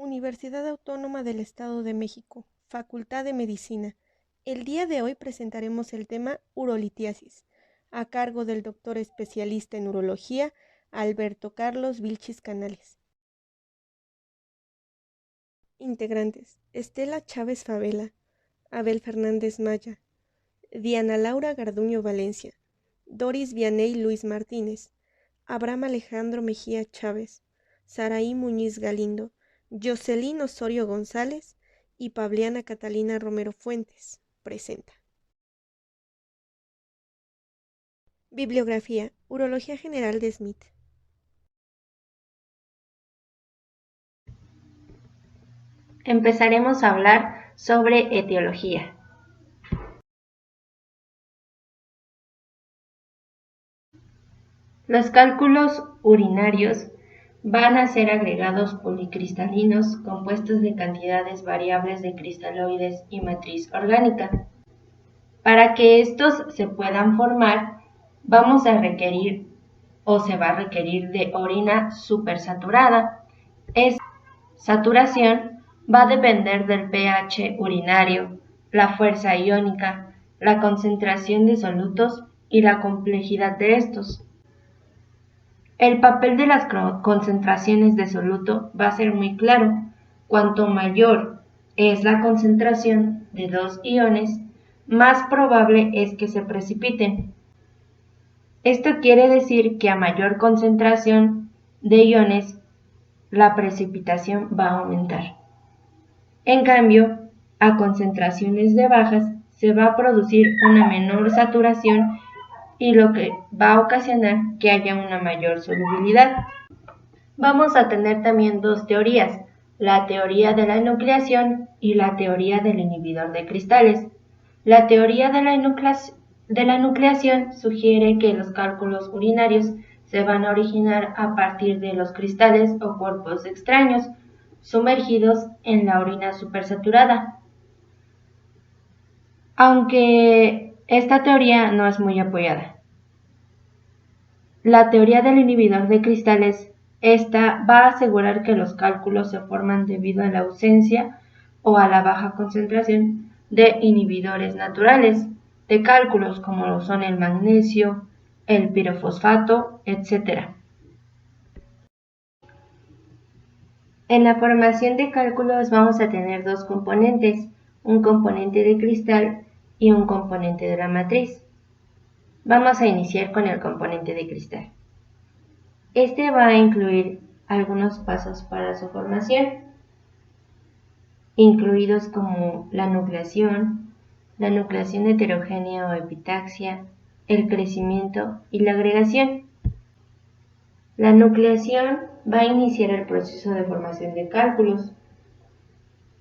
Universidad Autónoma del Estado de México, Facultad de Medicina. El día de hoy presentaremos el tema urolitiasis, a cargo del doctor especialista en urología, Alberto Carlos Vilchis Canales. Integrantes: Estela Chávez Favela, Abel Fernández Maya, Diana Laura Garduño Valencia, Doris Vianey Luis Martínez, Abraham Alejandro Mejía Chávez, Saraí Muñiz Galindo, Jocelyn Osorio González y Pabliana Catalina Romero Fuentes. Presenta. Bibliografía: Urología General de Smith. Empezaremos a hablar sobre etiología. Los cálculos urinarios van a ser agregados policristalinos compuestos de cantidades variables de cristaloides y matriz orgánica. Para que estos se puedan formar, vamos a requerir o se va a requerir de orina supersaturada. Esta saturación va a depender del pH urinario, la fuerza iónica, la concentración de solutos y la complejidad de estos. El papel de las concentraciones de soluto va a ser muy claro. Cuanto mayor es la concentración de dos iones, más probable es que se precipiten. Esto quiere decir que a mayor concentración de iones, la precipitación va a aumentar. En cambio, a concentraciones de bajas se va a producir una menor saturación y lo que va a ocasionar que haya una mayor solubilidad. Vamos a tener también dos teorías, la teoría de la enucleación y la teoría del inhibidor de cristales. La teoría de la enucleación sugiere que los cálculos urinarios se van a originar a partir de los cristales o cuerpos extraños sumergidos en la orina supersaturada. Aunque esta teoría no es muy apoyada. La teoría del inhibidor de cristales, esta va a asegurar que los cálculos se forman debido a la ausencia o a la baja concentración de inhibidores naturales de cálculos como lo son el magnesio, el pirofosfato, etc. En la formación de cálculos vamos a tener dos componentes, un componente de cristal y un componente de la matriz. Vamos a iniciar con el componente de cristal. Este va a incluir algunos pasos para su formación, incluidos como la nucleación heterogénea o epitaxia, el crecimiento y la agregación. La nucleación va a iniciar el proceso de formación de cálculos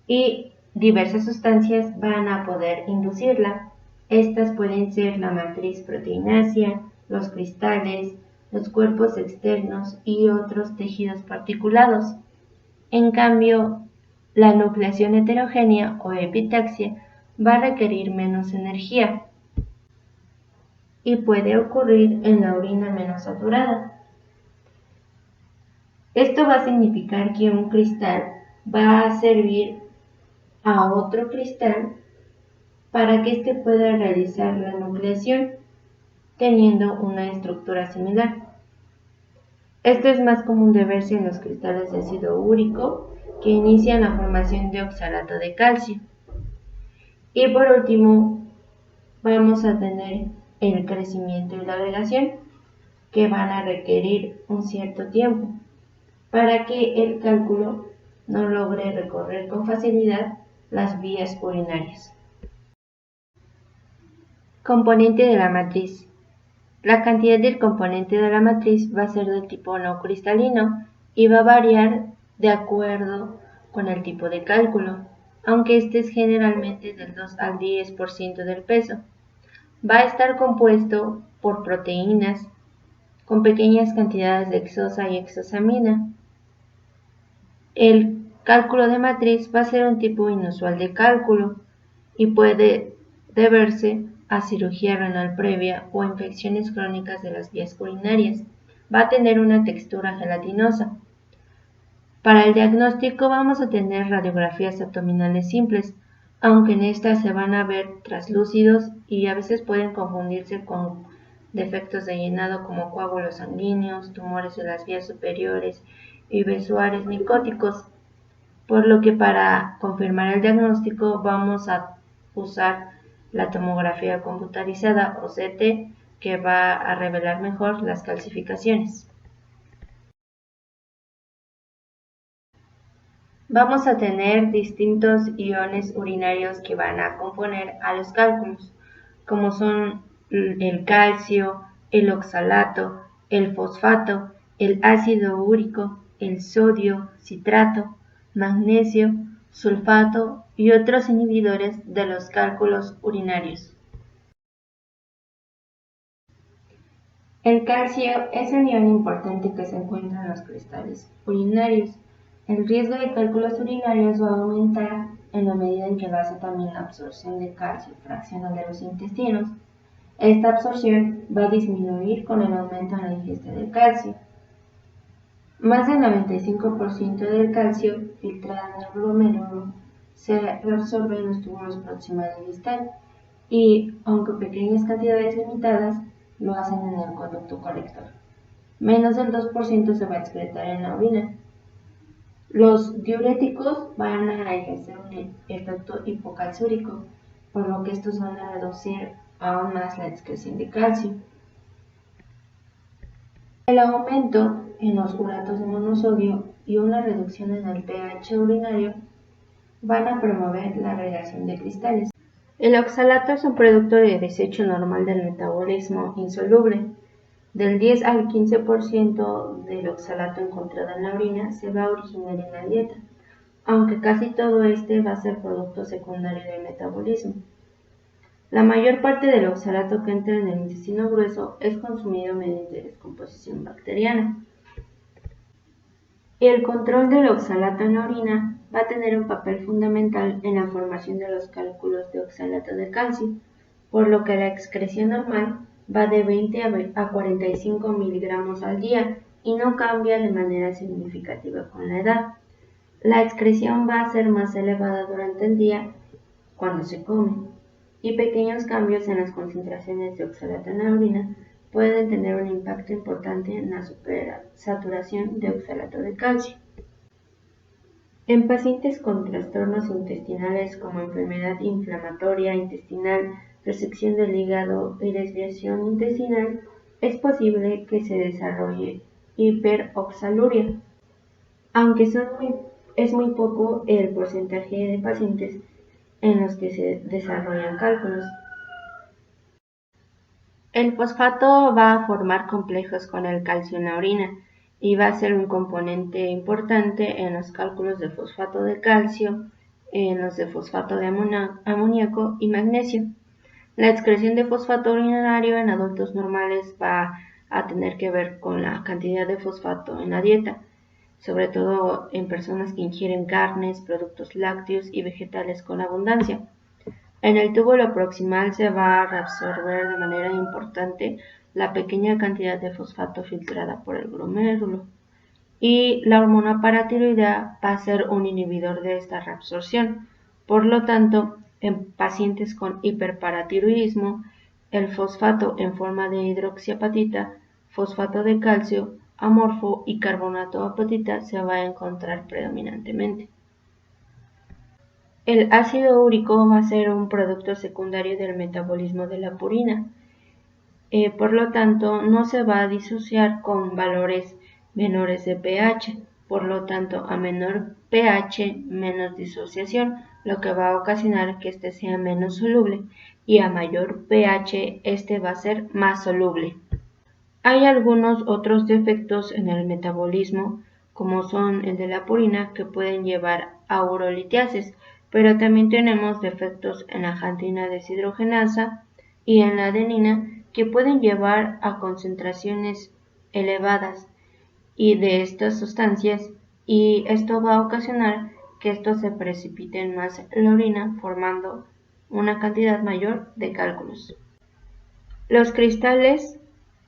y diversas sustancias van a poder inducirla. Estas pueden ser la matriz proteinácea, los cristales, los cuerpos externos y otros tejidos particulados. En cambio, la nucleación heterogénea o epitaxia va a requerir menos energía y puede ocurrir en la orina menos saturada. Esto va a significar que un cristal va a servir a otro cristal para que éste pueda realizar la nucleación teniendo una estructura similar. Esto es más común de verse en los cristales de ácido úrico que inician la formación de oxalato de calcio. Y por último, vamos a tener el crecimiento y la agregación, que van a requerir un cierto tiempo para que el cálculo no logre recorrer con facilidad las vías urinarias. Componente de la matriz. La cantidad del componente de la matriz va a ser del tipo no cristalino y va a variar de acuerdo con el tipo de cálculo, aunque este es generalmente del 2 al 10% del peso. Va a estar compuesto por proteínas con pequeñas cantidades de hexosa y hexosamina. El cálculo de matriz va a ser un tipo inusual de cálculo y puede deberse a cirugía renal previa o a infecciones crónicas de las vías urinarias. Va a tener una textura gelatinosa. Para el diagnóstico vamos a tener radiografías abdominales simples, aunque en estas se van a ver traslúcidos y a veces pueden confundirse con defectos de llenado como coágulos sanguíneos, tumores de las vías superiores y besuares micóticos, por lo que para confirmar el diagnóstico vamos a usar la tomografía computarizada o CT, que va a revelar mejor las calcificaciones. Vamos a tener distintos iones urinarios que van a componer a los cálculos, como son el calcio, el oxalato, el fosfato, el ácido úrico, el sodio, citrato, magnesio, sulfato y otros inhibidores de los cálculos urinarios. El calcio es un ion importante que se encuentra en los cristales urinarios. El riesgo de cálculos urinarios va a aumentar en la medida en que base también la absorción de calcio fraccional de los intestinos. Esta absorción va a disminuir con el aumento en la ingesta de calcio. Más del 95% del calcio filtrado en el glomérulo se reabsorbe en los túbulos proximales y distal, y aunque pequeñas cantidades limitadas lo hacen en el conducto colector. Menos del 2% se va a excretar en la orina. Los diuréticos van a ejercer un efecto hipocalcúrico, por lo que estos van a reducir aún más la excreción de calcio. El aumento en los uratos de monosodio y una reducción en el pH urinario van a promover la agregación de cristales. El oxalato es un producto de desecho normal del metabolismo insoluble. Del 10 al 15% del oxalato encontrado en la orina se va a originar en la dieta, aunque casi todo este va a ser producto secundario del metabolismo. La mayor parte del oxalato que entra en el intestino grueso es consumido mediante descomposición bacteriana. El control del oxalato en la orina va a tener un papel fundamental en la formación de los cálculos de oxalato de calcio, por lo que la excreción normal va de 20 a 45 miligramos al día y no cambia de manera significativa con la edad. La excreción va a ser más elevada durante el día cuando se come, y pequeños cambios en las concentraciones de oxalato en la orina pueden tener un impacto importante en la saturación de oxalato de calcio. En pacientes con trastornos intestinales como enfermedad inflamatoria intestinal, resección del hígado y desviación intestinal, es posible que se desarrolle hiperoxaluria, aunque es muy poco el porcentaje de pacientes en los que se desarrollan cálculos. El fosfato va a formar complejos con el calcio en la orina y va a ser un componente importante en los cálculos de fosfato de calcio, en los de fosfato de amoníaco y magnesio. La excreción de fosfato urinario en adultos normales va a tener que ver con la cantidad de fosfato en la dieta, sobre todo en personas que ingieren carnes, productos lácteos y vegetales con abundancia. En el túbulo proximal se va a reabsorber de manera importante la pequeña cantidad de fosfato filtrada por el glomérulo, y la hormona paratiroidea va a ser un inhibidor de esta reabsorción. Por lo tanto, en pacientes con hiperparatiroidismo, el fosfato en forma de hidroxiapatita, fosfato de calcio, amorfo y carbonato de apatita se va a encontrar predominantemente. El ácido úrico va a ser un producto secundario del metabolismo de la purina. Por lo tanto, no se va a disociar con valores menores de pH. Por lo tanto, a menor pH, menos disociación, lo que va a ocasionar que este sea menos soluble, y a mayor pH, este va a ser más soluble. Hay algunos otros defectos en el metabolismo, como son el de la purina, que pueden llevar a urolitiasis, pero también tenemos defectos en la jantina deshidrogenasa y en la adenina, que pueden llevar a concentraciones elevadas de estas sustancias, y esto va a ocasionar que estos se precipiten más en la orina, formando una cantidad mayor de cálculos. Los cristales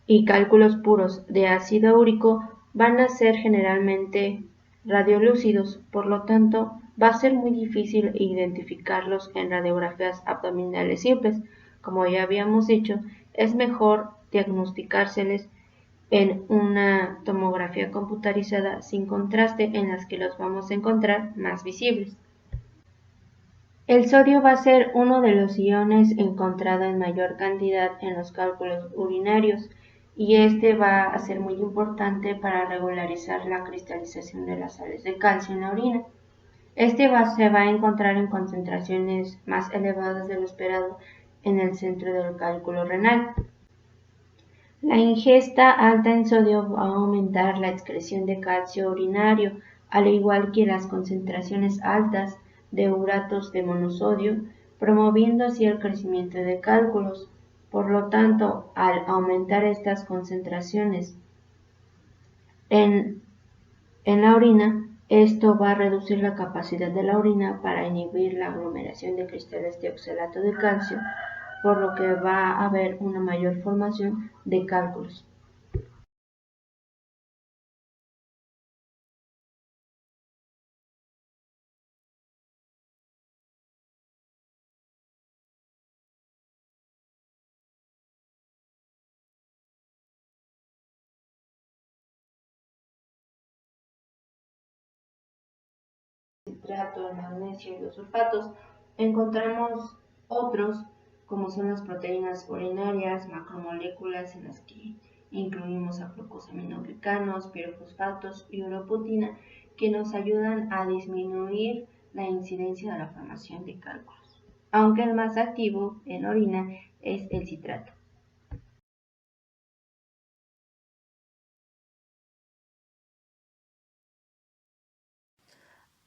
y cálculos puros de ácido úrico van a ser generalmente radiolúcidos, por lo tanto, va a ser muy difícil identificarlos en radiografías abdominales simples. Como ya habíamos dicho, es mejor diagnosticárseles en una tomografía computarizada sin contraste en las que los vamos a encontrar más visibles. El sodio va a ser uno de los iones encontrado en mayor cantidad en los cálculos urinarios y este va a ser muy importante para regularizar la cristalización de las sales de calcio en la orina. Se va a encontrar en concentraciones más elevadas de lo esperado en el centro del cálculo renal. La ingesta alta en sodio va a aumentar la excreción de calcio urinario, al igual que las concentraciones altas de uratos de monosodio, promoviendo así el crecimiento de cálculos. Por lo tanto, al aumentar estas concentraciones en la orina, esto va a reducir la capacidad de la orina para inhibir la aglomeración de cristales de oxalato de calcio, por lo que va a haber una mayor formación de cálculos. Citrato, el magnesio y los sulfatos, encontramos otros como son las proteínas urinarias, macromoléculas en las que incluimos a glucosaminoglicanos, pirofosfatos y uroputina, que nos ayudan a disminuir la incidencia de la formación de cálculos, aunque el más activo en orina es el citrato.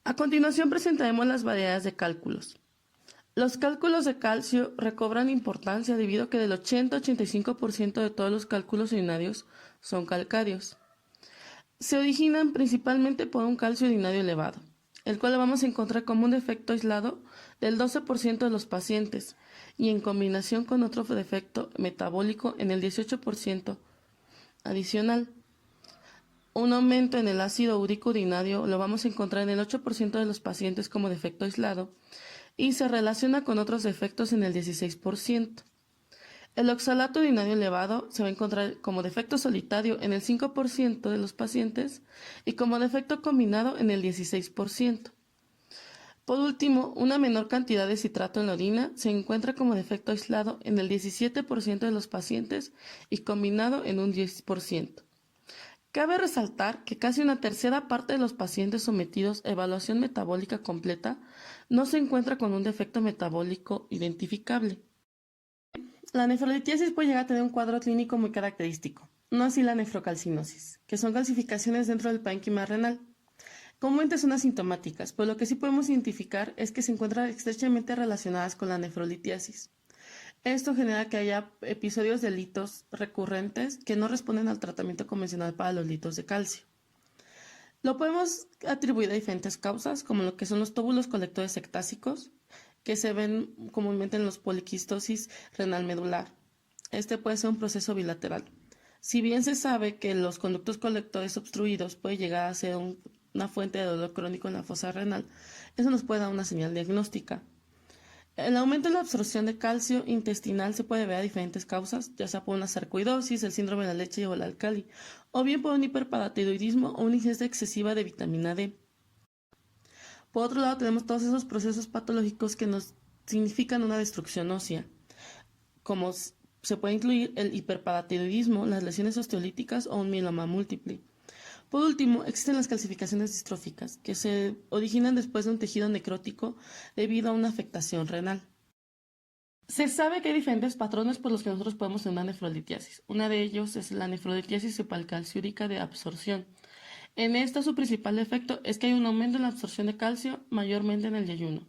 A continuación presentaremos las variedades de cálculos. Los cálculos de calcio recobran importancia debido a que del 80-85% de todos los cálculos urinarios son calcáreos. Se originan principalmente por un calcio urinario elevado, el cual lo vamos a encontrar como un defecto aislado del 12% de los pacientes y en combinación con otro defecto metabólico en el 18% adicional. Un aumento en el ácido úrico urinario lo vamos a encontrar en el 8% de los pacientes como defecto aislado y se relaciona con otros defectos en el 16%. El oxalato urinario elevado se va a encontrar como defecto solitario en el 5% de los pacientes y como defecto combinado en el 16%. Por último, una menor cantidad de citrato en la orina se encuentra como defecto aislado en el 17% de los pacientes y combinado en un 10%. Cabe resaltar que casi una tercera parte de los pacientes sometidos a evaluación metabólica completa no se encuentra con un defecto metabólico identificable. La nefrolitiasis puede llegar a tener un cuadro clínico muy característico, no así la nefrocalcinosis, que son calcificaciones dentro del parénquima renal. Comúnmente son asintomáticas, pero lo que sí podemos identificar es que se encuentran estrechamente relacionadas con la nefrolitiasis. Esto genera que haya episodios de litos recurrentes que no responden al tratamiento convencional para los litos de calcio. Lo podemos atribuir a diferentes causas, como lo que son los tóbulos colectores sectásicos, que se ven comúnmente en los poliquistosis renal medular. Este puede ser un proceso bilateral. Si bien se sabe que los conductos colectores obstruidos puede llegar a ser una fuente de dolor crónico en la fosa renal, eso nos puede dar una señal diagnóstica. El aumento en la absorción de calcio intestinal se puede ver a diferentes causas, ya sea por una sarcoidosis, el síndrome de la leche o el álcali, o bien por un hiperparatiroidismo o una ingesta excesiva de vitamina D. Por otro lado, tenemos todos esos procesos patológicos que nos significan una destrucción ósea, como se puede incluir el hiperparatiroidismo, las lesiones osteolíticas o un mieloma múltiple. Por último, existen las calcificaciones distróficas, que se originan después de un tejido necrótico debido a una afectación renal. Se sabe que hay diferentes patrones por los que nosotros podemos tener una nefrolitiasis. Una de ellos es la nefrolitiasis hepalcalciúrica de absorción. En esta, su principal efecto es que hay un aumento en la absorción de calcio, mayormente en el ayuno.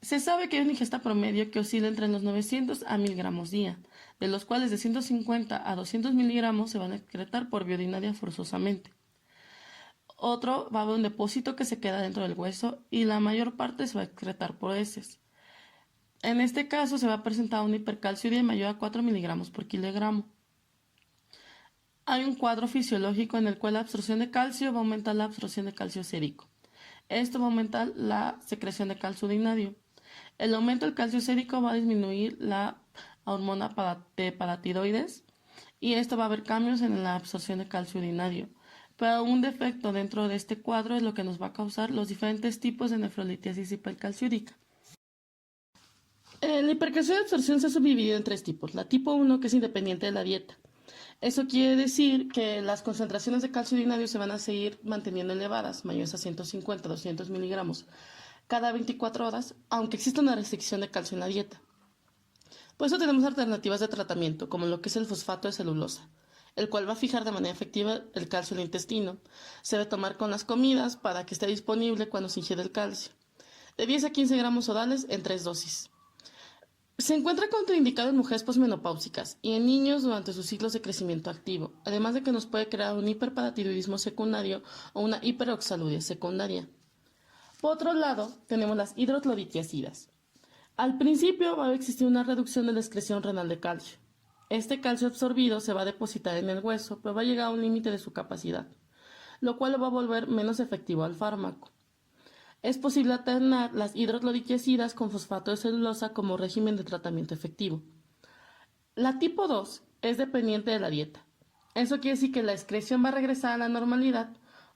Se sabe que hay una ingesta promedio que oscila entre los 900 a 1000 gramos día, de los cuales de 150 a 200 miligramos se van a excretar por vía urinaria forzosamente. Otro va a haber un depósito que se queda dentro del hueso y la mayor parte se va a excretar por heces. En este caso se va a presentar una hipercalciuria mayor a 4 miligramos por kilogramo. hay un cuadro fisiológico en el cual la absorción de calcio va a aumentar la absorción de calcio sérico. Esto va a aumentar la secreción de calcio urinario. El aumento del calcio sérico va a disminuir la hormona de paratiroides y esto va a haber cambios en la absorción de calcio urinario. Pero un defecto dentro de este cuadro es lo que nos va a causar los diferentes tipos de nefrolitiasis hipercalciúrica. La hipercalciuria de absorción se ha subdividido en 3 tipos. La tipo 1, que es independiente de la dieta. Eso quiere decir que las concentraciones de calcio urinario se van a seguir manteniendo elevadas, mayores a 150, 200 miligramos, cada 24 horas, aunque exista una restricción de calcio en la dieta. Por eso tenemos alternativas de tratamiento, como lo que es el fosfato de celulosa, el cual va a fijar de manera efectiva el calcio en el intestino. Se debe tomar con las comidas para que esté disponible cuando se ingiere el calcio. De 10 a 15 gramos orales en 3 dosis. Se encuentra contraindicado en mujeres posmenopáusicas y en niños durante sus ciclos de crecimiento activo, además de que nos puede crear un hiperparatiroidismo secundario o una hiperoxaluria secundaria. Por otro lado, tenemos las hidrocloritiacidas. Al principio va a existir una reducción de la excreción renal de calcio. Este calcio absorbido se va a depositar en el hueso, pero va a llegar a un límite de su capacidad, lo cual lo va a volver menos efectivo al fármaco. Es posible alternar las hidrocloritiacidas con fosfato de celulosa como régimen de tratamiento efectivo. La tipo 2 es dependiente de la dieta. Eso quiere decir que la excreción va a regresar a la normalidad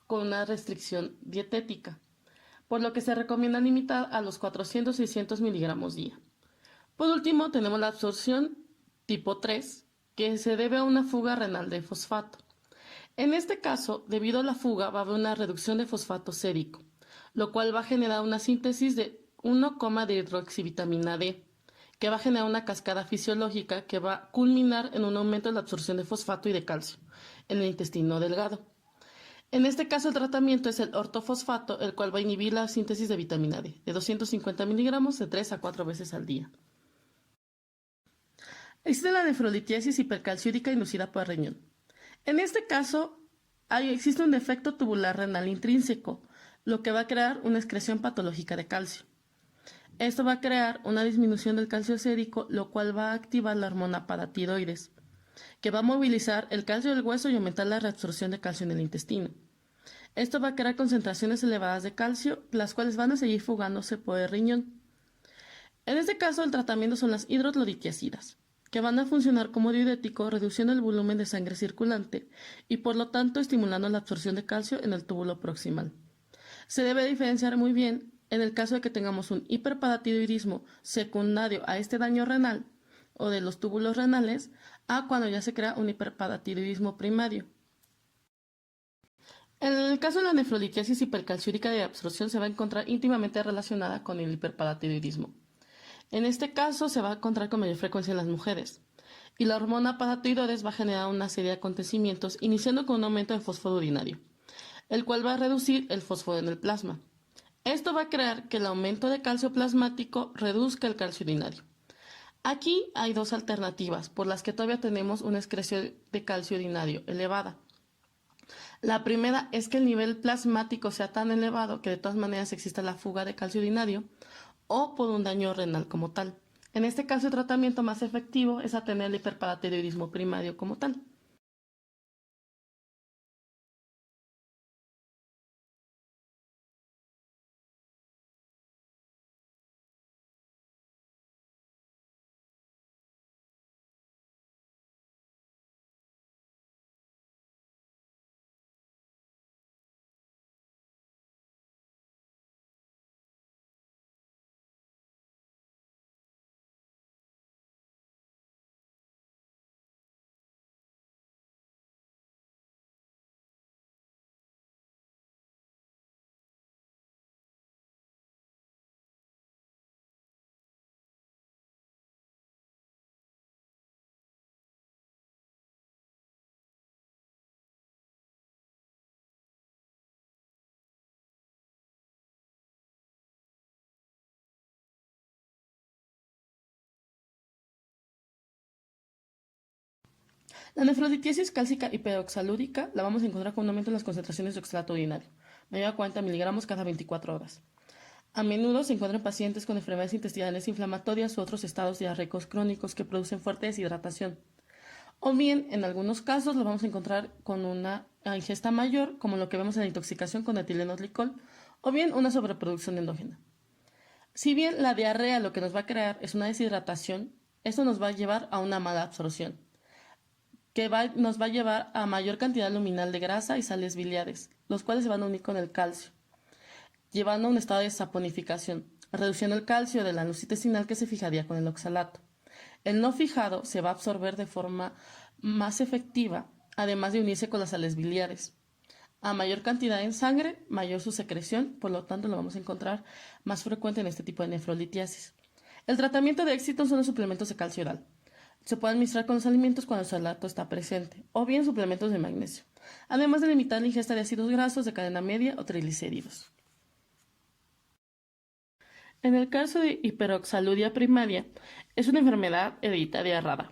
con una restricción dietética, por lo que se recomienda limitar a los 400-600 miligramos día. Por último, tenemos la absorción tipo 3, que se debe a una fuga renal de fosfato. En este caso, debido a la fuga, va a haber una reducción de fosfato sérico, lo cual va a generar una síntesis de 1, de hidroxivitamina D, que va a generar una cascada fisiológica que va a culminar en un aumento de la absorción de fosfato y de calcio en el intestino delgado. En este caso, el tratamiento es el ortofosfato, el cual va a inhibir la síntesis de vitamina D, de 250 miligramos de 3 a 4 veces al día. Existe la nefrolitiasis hipercalciúrica inducida por el riñón. En este caso, existe un defecto tubular renal intrínseco, lo que va a crear una excreción patológica de calcio. Esto va a crear una disminución del calcio sérico, lo cual va a activar la hormona paratiroides, que va a movilizar el calcio del hueso y aumentar la reabsorción de calcio en el intestino. Esto va a crear concentraciones elevadas de calcio, las cuales van a seguir fugándose por el riñón. En este caso, el tratamiento son las hidrocloritiacidas, que van a funcionar como diurético, reduciendo el volumen de sangre circulante y por lo tanto estimulando la absorción de calcio en el túbulo proximal. Se debe diferenciar muy bien en el caso de que tengamos un hiperparatiroidismo secundario a este daño renal o de los túbulos renales, a cuando ya se crea un hiperparatiroidismo primario. En el caso de la nefrolitiasis hipercalciúrica de absorción se va a encontrar íntimamente relacionada con el hiperparatiroidismo. En este caso se va a encontrar con mayor frecuencia en las mujeres, y la hormona paratiroides va a generar una serie de acontecimientos, iniciando con un aumento de fósforo urinario, el cual va a reducir el fósforo en el plasma. Esto va a crear que el aumento de calcio plasmático reduzca el calcio urinario. Aquí hay 2 alternativas por las que todavía tenemos una excreción de calcio urinario elevada. La primera es que el nivel plasmático sea tan elevado que de todas maneras exista la fuga de calcio urinario o por un daño renal como tal. En este caso, el tratamiento más efectivo es atender el hiperparatiroidismo primario como tal. La nefrolitiasis cálcica hiperoxalúrica la vamos a encontrar con un aumento en las concentraciones de oxalato urinario, mayor a 40 miligramos cada 24 horas. A menudo se encuentran pacientes con enfermedades intestinales inflamatorias u otros estados diarreicos crónicos que producen fuerte deshidratación. O bien, en algunos casos lo vamos a encontrar con una ingesta mayor, como lo que vemos en la intoxicación con etileno-glicol, o bien una sobreproducción endógena. Si bien la diarrea lo que nos va a crear es una deshidratación, esto nos va a llevar a una mala absorción, que nos va a llevar a mayor cantidad luminal de grasa y sales biliares, los cuales se van a unir con el calcio, llevando a un estado de saponificación, reduciendo el calcio de la luz intestinal que se fijaría con el oxalato. El no fijado se va a absorber de forma más efectiva, además de unirse con las sales biliares. A mayor cantidad en sangre, mayor su secreción, por lo tanto lo vamos a encontrar más frecuente en este tipo de nefrolitiasis. El tratamiento de éxito son los suplementos de calcio oral. Se puede administrar con los alimentos cuando el oxalato está presente, o bien suplementos de magnesio, además de limitar la ingesta de ácidos grasos de cadena media o triglicéridos. En el caso de hiperoxaluria primaria, es una enfermedad hereditaria rara.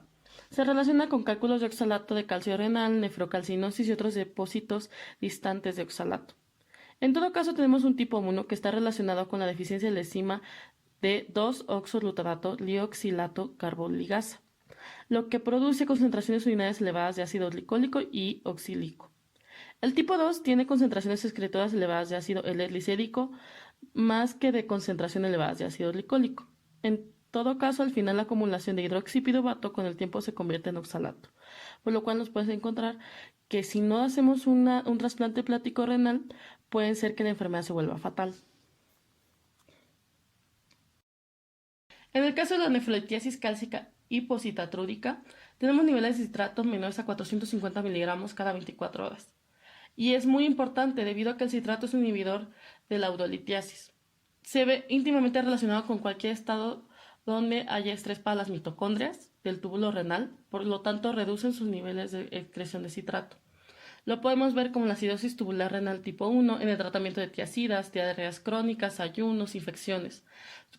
Se relaciona con cálculos de oxalato de calcio renal, nefrocalcinosis y otros depósitos distantes de oxalato. En todo caso, tenemos un tipo 1 que está relacionado con la deficiencia de la enzima de 2-oxoglutarato lioxilato carboligasa, lo que produce concentraciones urinarias elevadas de ácido glicólico y oxílico. El tipo 2 tiene concentraciones excretoras elevadas de ácido L-glicérico más que de concentración elevadas de ácido glicólico. En todo caso, al final la acumulación de hidroxipiruvato con el tiempo se convierte en oxalato, por lo cual nos puedes encontrar que si no hacemos un trasplante hepático renal, puede ser que la enfermedad se vuelva fatal. En el caso de la nefrolitiasis cálcica hipocitatúrica, tenemos niveles de citrato menores a 450 miligramos cada 24 horas. Y es muy importante debido a que el citrato es un inhibidor de la urolitiasis. Se ve íntimamente relacionado con cualquier estado donde haya estrés para las mitocondrias del túbulo renal, por lo tanto reducen sus niveles de excreción de citrato. Lo podemos ver como la acidosis tubular renal tipo 1 en el tratamiento de tiacidas, diarreas crónicas, ayunos, infecciones.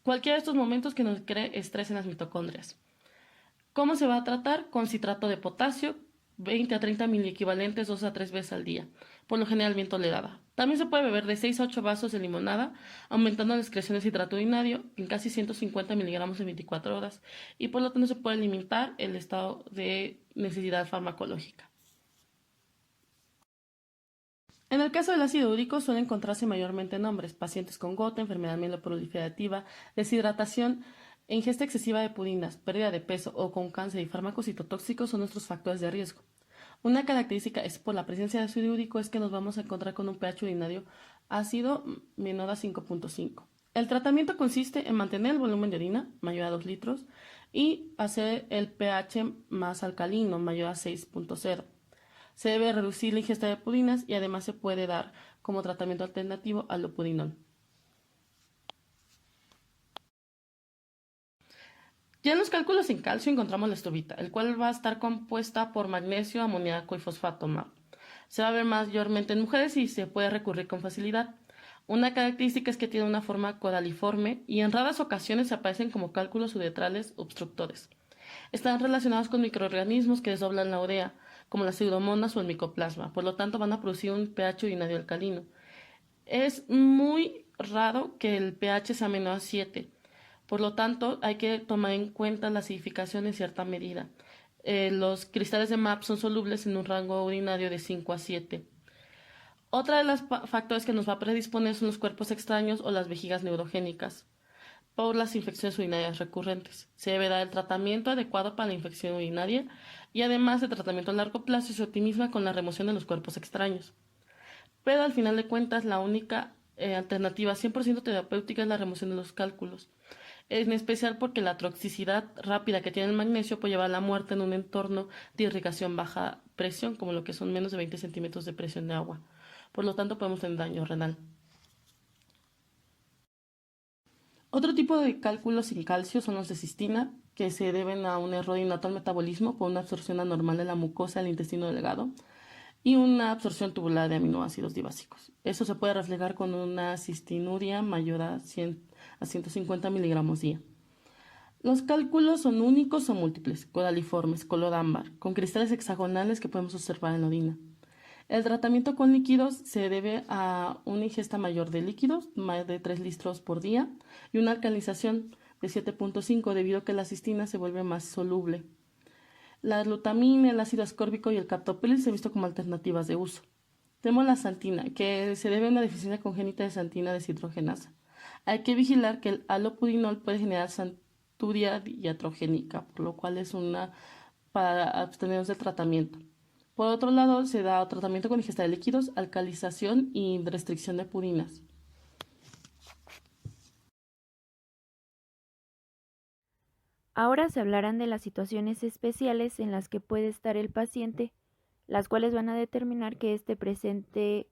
Cualquiera de estos momentos que nos cree estrés en las mitocondrias. ¿Cómo se va a tratar? Con citrato de potasio, 20 a 30 miliequivalentes 2 a 3 veces al día, por lo general bien tolerada. También se puede beber de 6 a 8 vasos de limonada, aumentando la excreción de citrato urinario en casi 150 miligramos en 24 horas, y por lo tanto se puede limitar el estado de necesidad farmacológica. En el caso del ácido úrico suele encontrarse mayormente en hombres, pacientes con gota, enfermedad mieloproliferativa, deshidratación, ingesta excesiva de purinas, pérdida de peso o con cáncer y fármacos citotóxicos son nuestros factores de riesgo. Una característica es por la presencia de ácido úrico es que nos vamos a encontrar con un pH urinario ácido menor a 5.5. El tratamiento consiste en mantener el volumen de orina mayor a 2 litros y hacer el pH más alcalino mayor a 6.0. Se debe reducir la ingesta de purinas y además se puede dar como tratamiento alternativo al lopurinol. Ya en los cálculos en calcio encontramos la estrubita, el cual va a estar compuesta por magnesio, amoníaco y fosfato MAP. Se va a ver mayormente en mujeres y se puede recurrir con facilidad. Una característica es que tiene una forma coraliforme y en raras ocasiones aparecen como cálculos uretrales obstructores. Están relacionados con microorganismos que desdoblan la urea, como las pseudomonas o el micoplasma, por lo tanto van a producir un pH urinario alcalino. Es muy raro que el pH sea menor a 7, por lo tanto hay que tomar en cuenta la acidificación en cierta medida. Los cristales de MAP son solubles en un rango urinario de 5 a 7. Otra de los factores que nos va a predisponer son los cuerpos extraños o las vejigas neurogénicas por las infecciones urinarias recurrentes. Se debe dar el tratamiento adecuado para la infección urinaria y además de tratamiento a largo plazo se optimiza con la remoción de los cuerpos extraños. Pero al final de cuentas la única alternativa 100% terapéutica es la remoción de los cálculos, en especial porque la toxicidad rápida que tiene el magnesio puede llevar a la muerte en un entorno de irrigación baja presión, como lo que son menos de 20 centímetros de presión de agua. Por lo tanto podemos tener daño renal. Otro tipo de cálculos sin calcio son los de cistina, que se deben a un error innato al metabolismo por una absorción anormal de la mucosa del intestino delgado y una absorción tubular de aminoácidos dibásicos. Eso se puede reflejar con una cistinuria mayor a 150 miligramos día. Los cálculos son únicos o múltiples, coraliformes, color ámbar, con cristales hexagonales que podemos observar en la orina. El tratamiento con líquidos se debe a una ingesta mayor de líquidos, más de 3 litros por día, y una alcalinización de 7.5 debido a que la cistina se vuelve más soluble. La glutamina, el ácido ascórbico y el captopril se han visto como alternativas de uso. Tenemos la santina, que se debe a una deficiencia congénita de santina deshidrogenasa. Hay que vigilar que el alopudinol puede generar santuria iatrogénica, por lo cual es una para abstenernos del tratamiento. Por otro lado, se da tratamiento con ingesta de líquidos, alcalización y restricción de purinas. Ahora se hablarán de las situaciones especiales en las que puede estar el paciente, las cuales van a determinar que éste presente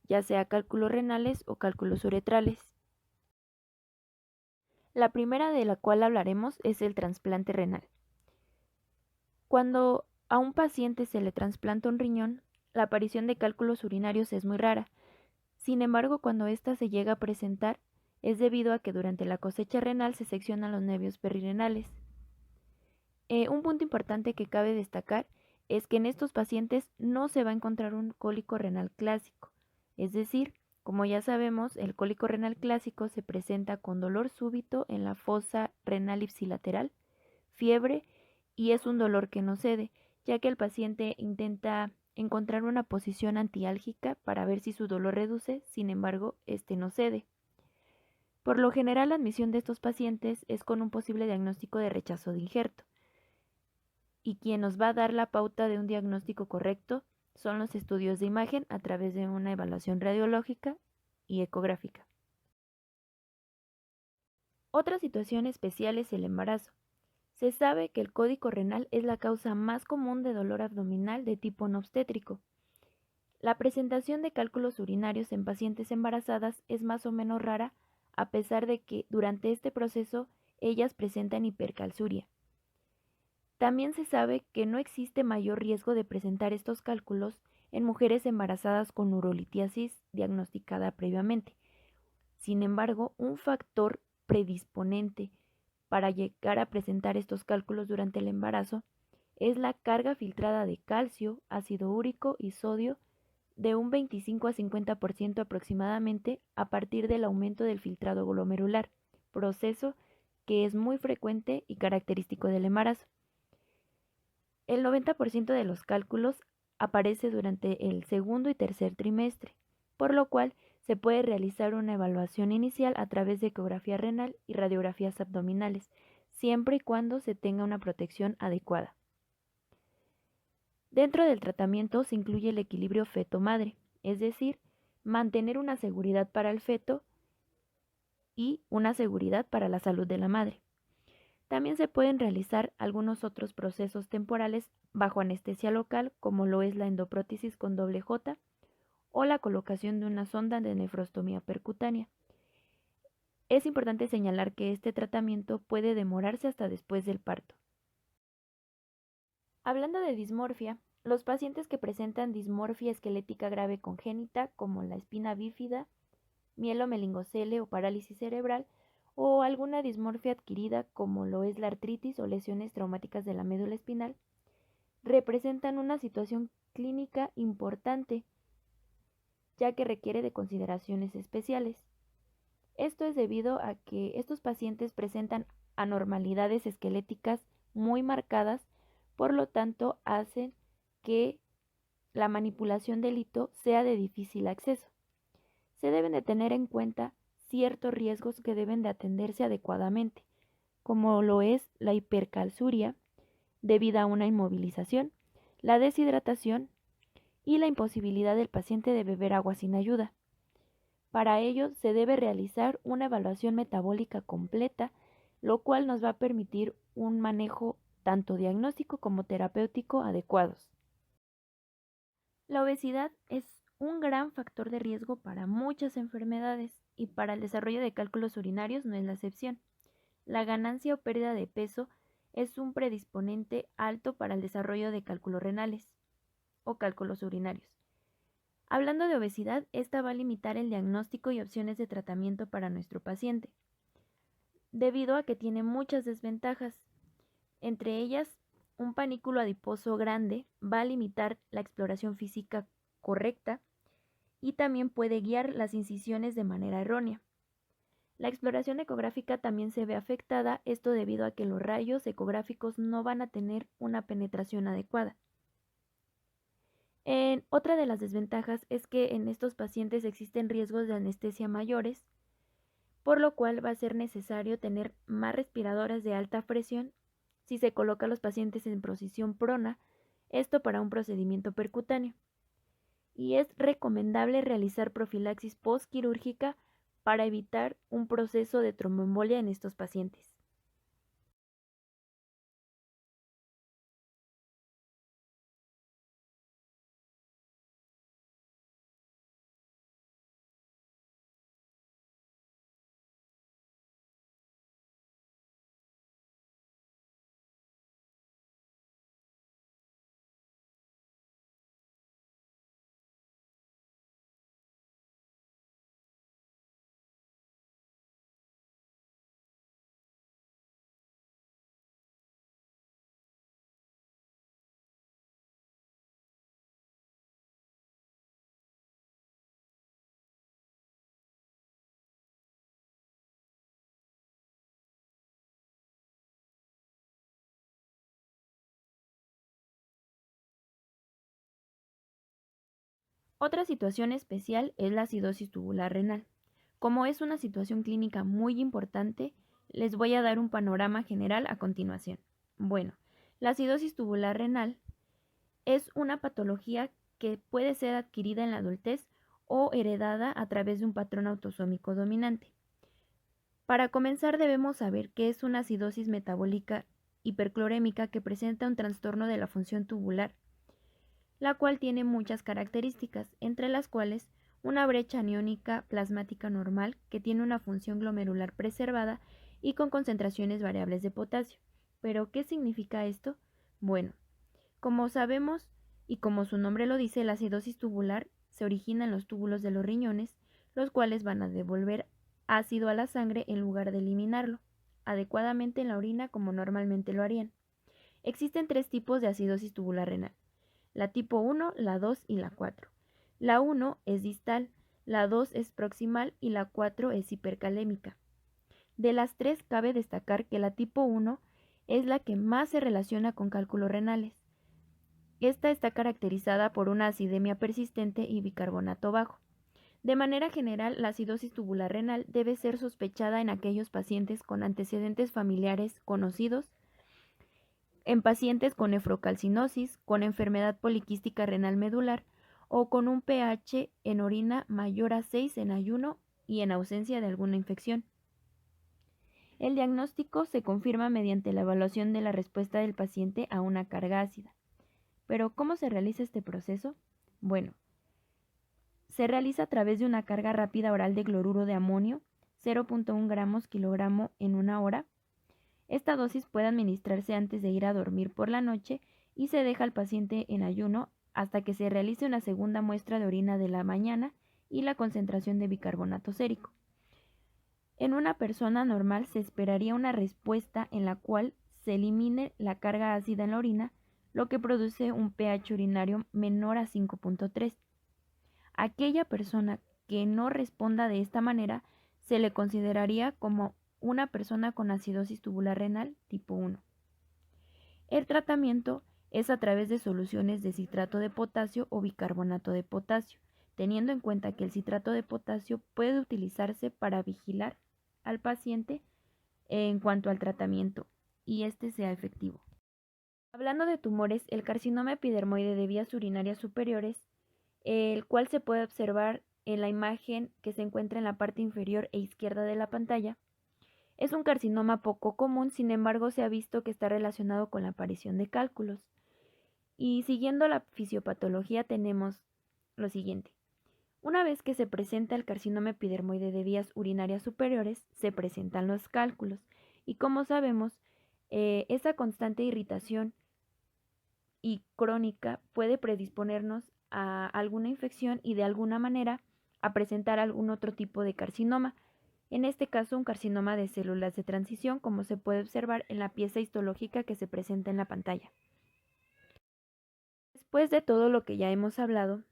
ya sea cálculos renales o cálculos uretrales. La primera de la cual hablaremos es el trasplante renal. Cuando a un paciente se le trasplanta un riñón, la aparición de cálculos urinarios es muy rara. Sin embargo, cuando ésta se llega a presentar, es debido a que durante la cosecha renal se seccionan los nervios perirenales. Un punto importante que cabe destacar es que en estos pacientes no se va a encontrar un cólico renal clásico, es decir, como ya sabemos, el cólico renal clásico se presenta con dolor súbito en la fosa renal ipsilateral, fiebre y es un dolor que no cede, ya que el paciente intenta encontrar una posición antiálgica para ver si su dolor reduce, sin embargo, este no cede. Por lo general, la admisión de estos pacientes es con un posible diagnóstico de rechazo de injerto y quien nos va a dar la pauta de un diagnóstico correcto son los estudios de imagen a través de una evaluación radiológica y ecográfica. Otra situación especial es el embarazo. Se sabe que el cólico renal es la causa más común de dolor abdominal de tipo no obstétrico. La presentación de cálculos urinarios en pacientes embarazadas es más o menos rara, a pesar de que durante este proceso ellas presentan hipercalciuria. También se sabe que no existe mayor riesgo de presentar estos cálculos en mujeres embarazadas con urolitiasis diagnosticada previamente. Sin embargo, un factor predisponente para llegar a presentar estos cálculos durante el embarazo es la carga filtrada de calcio, ácido úrico y sodio de un 25 a 50% aproximadamente a partir del aumento del filtrado glomerular, proceso que es muy frecuente y característico del embarazo. El 90% de los cálculos aparece durante el segundo y tercer trimestre, por lo cual se puede realizar una evaluación inicial a través de ecografía renal y radiografías abdominales, siempre y cuando se tenga una protección adecuada. Dentro del tratamiento se incluye el equilibrio feto-madre, es decir, mantener una seguridad para el feto y una seguridad para la salud de la madre. También se pueden realizar algunos otros procesos temporales bajo anestesia local, como lo es la endoprótesis con doble J o la colocación de una sonda de nefrostomía percutánea. Es importante señalar que este tratamiento puede demorarse hasta después del parto. Hablando de dismorfia, los pacientes que presentan dismorfia esquelética grave congénita, como la espina bífida, mielomeningocele o parálisis cerebral, o alguna dismorfia adquirida como lo es la artritis o lesiones traumáticas de la médula espinal, representan una situación clínica importante, ya que requiere de consideraciones especiales. Esto es debido a que estos pacientes presentan anormalidades esqueléticas muy marcadas, por lo tanto hacen que la manipulación del hito sea de difícil acceso. Se deben de tener en cuenta ciertos riesgos que deben de atenderse adecuadamente, como lo es la hipercalciuria debida a una inmovilización, la deshidratación y la imposibilidad del paciente de beber agua sin ayuda. Para ello se debe realizar una evaluación metabólica completa, lo cual nos va a permitir un manejo tanto diagnóstico como terapéutico adecuados. La obesidad es un gran factor de riesgo para muchas enfermedades y para el desarrollo de cálculos urinarios no es la excepción. La ganancia o pérdida de peso es un predisponente alto para el desarrollo de cálculos renales o cálculos urinarios. Hablando de obesidad, esta va a limitar el diagnóstico y opciones de tratamiento para nuestro paciente, debido a que tiene muchas desventajas. Entre ellas, un panículo adiposo grande va a limitar la exploración física correcta y también puede guiar las incisiones de manera errónea. La exploración ecográfica también se ve afectada, esto debido a que los rayos ecográficos no van a tener una penetración adecuada. Otra de las desventajas es que en estos pacientes existen riesgos de anestesia mayores, por lo cual va a ser necesario tener más respiradoras de alta presión si se coloca a los pacientes en posición prona, esto para un procedimiento percutáneo. Y es recomendable realizar profilaxis postquirúrgica para evitar un proceso de tromboembolia en estos pacientes. Otra situación especial es la acidosis tubular renal. Como es una situación clínica muy importante, les voy a dar un panorama general a continuación. Bueno, la acidosis tubular renal es una patología que puede ser adquirida en la adultez o heredada a través de un patrón autosómico dominante. Para comenzar debemos saber qué es una acidosis metabólica hiperclorémica que presenta un trastorno de la función tubular, la cual tiene muchas características, entre las cuales una brecha aniónica plasmática normal que tiene una función glomerular preservada y con concentraciones variables de potasio. ¿Pero qué significa esto? Bueno, como sabemos y como su nombre lo dice, la acidosis tubular se origina en los túbulos de los riñones, los cuales van a devolver ácido a la sangre en lugar de eliminarlo adecuadamente en la orina como normalmente lo harían. Existen tres tipos de acidosis tubular renal: la tipo 1, la 2 y la 4. La 1 es distal, la 2 es proximal y la 4 es hipercalémica. De las tres cabe destacar que la tipo 1 es la que más se relaciona con cálculos renales. Esta está caracterizada por una acidemia persistente y bicarbonato bajo. De manera general, la acidosis tubular renal debe ser sospechada en aquellos pacientes con antecedentes familiares conocidos, en pacientes con nefrocalcinosis, con enfermedad poliquística renal medular o con un pH en orina mayor a 6 en ayuno y en ausencia de alguna infección. El diagnóstico se confirma mediante la evaluación de la respuesta del paciente a una carga ácida. ¿Pero cómo se realiza este proceso? Bueno, se realiza a través de una carga rápida oral de cloruro de amonio, 0.1 gramos kilogramo en una hora. Esta dosis puede administrarse antes de ir a dormir por la noche y se deja al paciente en ayuno hasta que se realice una segunda muestra de orina de la mañana y la concentración de bicarbonato sérico. En una persona normal se esperaría una respuesta en la cual se elimine la carga ácida en la orina, lo que produce un pH urinario menor a 5.3. Aquella persona que no responda de esta manera se le consideraría como una persona con acidosis tubular renal tipo 1. El tratamiento es a través de soluciones de citrato de potasio o bicarbonato de potasio, teniendo en cuenta que el citrato de potasio puede utilizarse para vigilar al paciente en cuanto al tratamiento y este sea efectivo. Hablando de tumores, el carcinoma epidermoide de vías urinarias superiores, el cual se puede observar en la imagen que se encuentra en la parte inferior e izquierda de la pantalla, es un carcinoma poco común, sin embargo se ha visto que está relacionado con la aparición de cálculos. Y siguiendo la fisiopatología tenemos lo siguiente. Una vez que se presenta el carcinoma epidermoide de vías urinarias superiores, se presentan los cálculos. Y como sabemos, esa constante irritación y crónica puede predisponernos a alguna infección y de alguna manera a presentar algún otro tipo de carcinoma. En este caso, un carcinoma de células de transición, como se puede observar en la pieza histológica que se presenta en la pantalla. Después de todo lo que ya hemos hablado,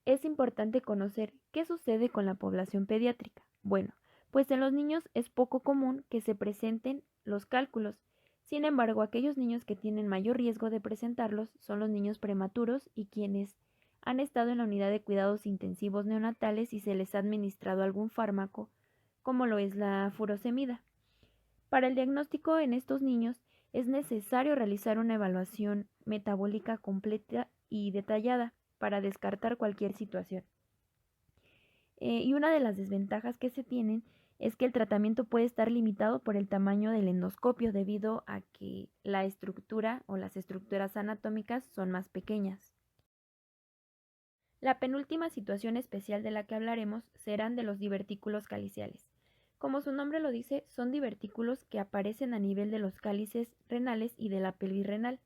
es importante conocer qué sucede con la población pediátrica. Bueno, pues en los niños es poco común que se presenten los cálculos. Sin embargo, aquellos niños que tienen mayor riesgo de presentarlos son los niños prematuros y quienes han estado en la unidad de cuidados intensivos neonatales y se les ha administrado algún fármaco, como lo es la furosemida. Para el diagnóstico en estos niños es necesario realizar una evaluación metabólica completa y detallada para descartar cualquier situación. Y una de las desventajas que se tienen es que el tratamiento puede estar limitado por el tamaño del endoscopio debido a que la estructura o las estructuras anatómicas son más pequeñas. La penúltima situación especial de la que hablaremos serán de los divertículos caliciales. Como su nombre lo dice, son divertículos que aparecen a nivel de los cálices renales y de la pelvis renal.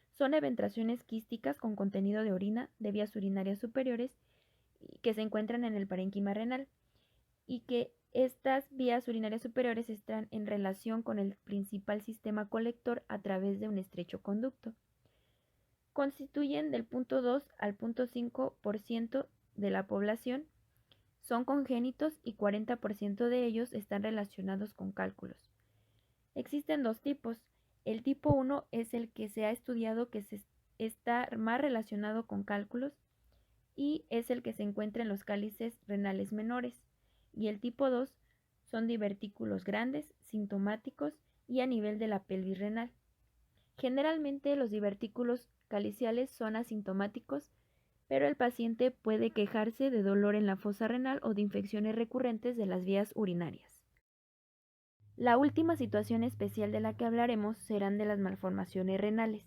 Son eventraciones quísticas con contenido de orina de vías urinarias superiores que se encuentran en el parénquima renal y que estas vías urinarias superiores están en relación con el principal sistema colector a través de un estrecho conducto. Constituyen del 0.2 al 0.5% de la población, son congénitos y 40% de ellos están relacionados con cálculos. Existen dos tipos. El tipo 1 es el que se ha estudiado que está más relacionado con cálculos y es el que se encuentra en los cálices renales menores. Y el tipo 2 son divertículos grandes, sintomáticos y a nivel de la pelvis renal. Generalmente los divertículos caliciales son asintomáticos, pero el paciente puede quejarse de dolor en la fosa renal o de infecciones recurrentes de las vías urinarias. La última situación especial de la que hablaremos serán de las malformaciones renales.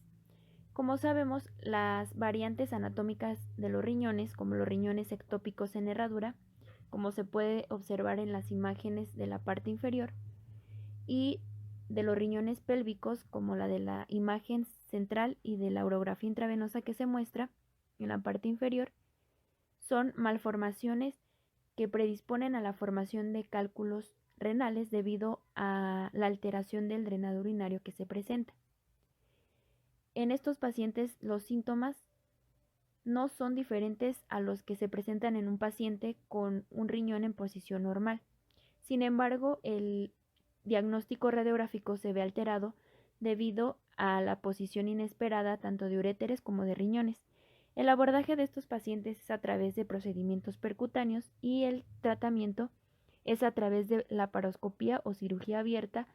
Como sabemos, las variantes anatómicas de los riñones, como los riñones ectópicos en herradura, como se puede observar en las imágenes de la parte inferior, y de los riñones pélvicos, como la de la imagen central y de la urografía intravenosa que se muestra en la parte inferior, son malformaciones que predisponen a la formación de cálculos renales debido a la alteración del drenado urinario que se presenta. En estos pacientes los síntomas no son diferentes a los que se presentan en un paciente con un riñón en posición normal. Sin embargo, el diagnóstico radiográfico se ve alterado debido a la posición inesperada tanto de uréteres como de riñones. El abordaje de estos pacientes es a través de procedimientos percutáneos y el tratamiento es a través de laparoscopía o cirugía abierta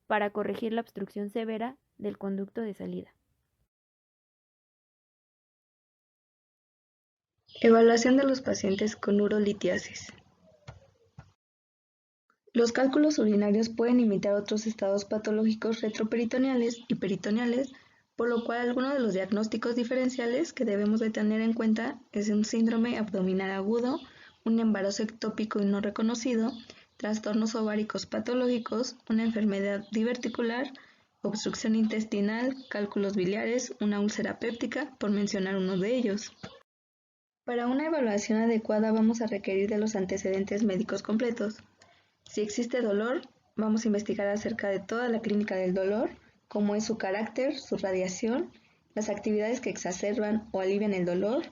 para corregir la obstrucción severa del conducto de salida. Evaluación de los pacientes con urolitiasis. Los cálculos urinarios pueden imitar otros estados patológicos retroperitoneales y peritoneales, por lo cual alguno de los diagnósticos diferenciales que debemos de tener en cuenta es un síndrome abdominal agudo, un embarazo ectópico y no reconocido, trastornos ováricos patológicos, una enfermedad diverticular, obstrucción intestinal, cálculos biliares, una úlcera péptica, por mencionar uno de ellos. Para una evaluación adecuada vamos a requerir de los antecedentes médicos completos. Si existe dolor, vamos a investigar acerca de toda la clínica del dolor, cómo es su carácter, su radiación, las actividades que exacerban o alivian el dolor,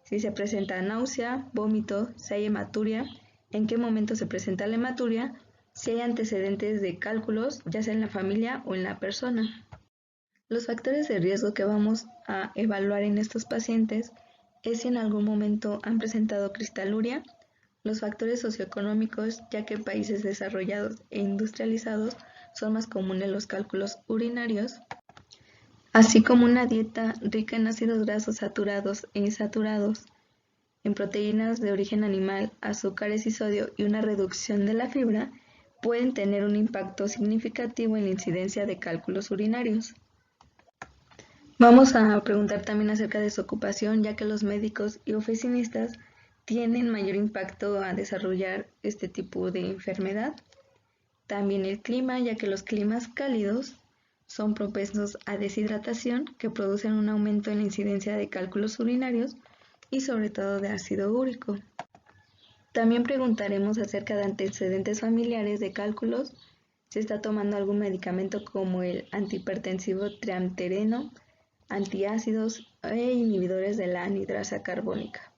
si se presenta náusea, vómito, si hay hematuria, en qué momento se presenta la hematuria, si hay antecedentes de cálculos, ya sea en la familia o en la persona. Los factores de riesgo que vamos a evaluar en estos pacientes es si en algún momento han presentado cristaluria, los factores socioeconómicos, ya que en países desarrollados e industrializados son más comunes los cálculos urinarios, así como una dieta rica en ácidos grasos saturados e insaturados, en proteínas de origen animal, azúcares y sodio y una reducción de la fibra, pueden tener un impacto significativo en la incidencia de cálculos urinarios. Vamos a preguntar también acerca de su ocupación, ya que los médicos y oficinistas tienen mayor impacto a desarrollar este tipo de enfermedad. También el clima, ya que los climas cálidos son propensos a deshidratación, que producen un aumento en la incidencia de cálculos urinarios y sobre todo de ácido úrico. También preguntaremos acerca de antecedentes familiares de cálculos, si está tomando algún medicamento como el antihipertensivo triamtereno, antiácidos e inhibidores de la anhidrasa carbónica.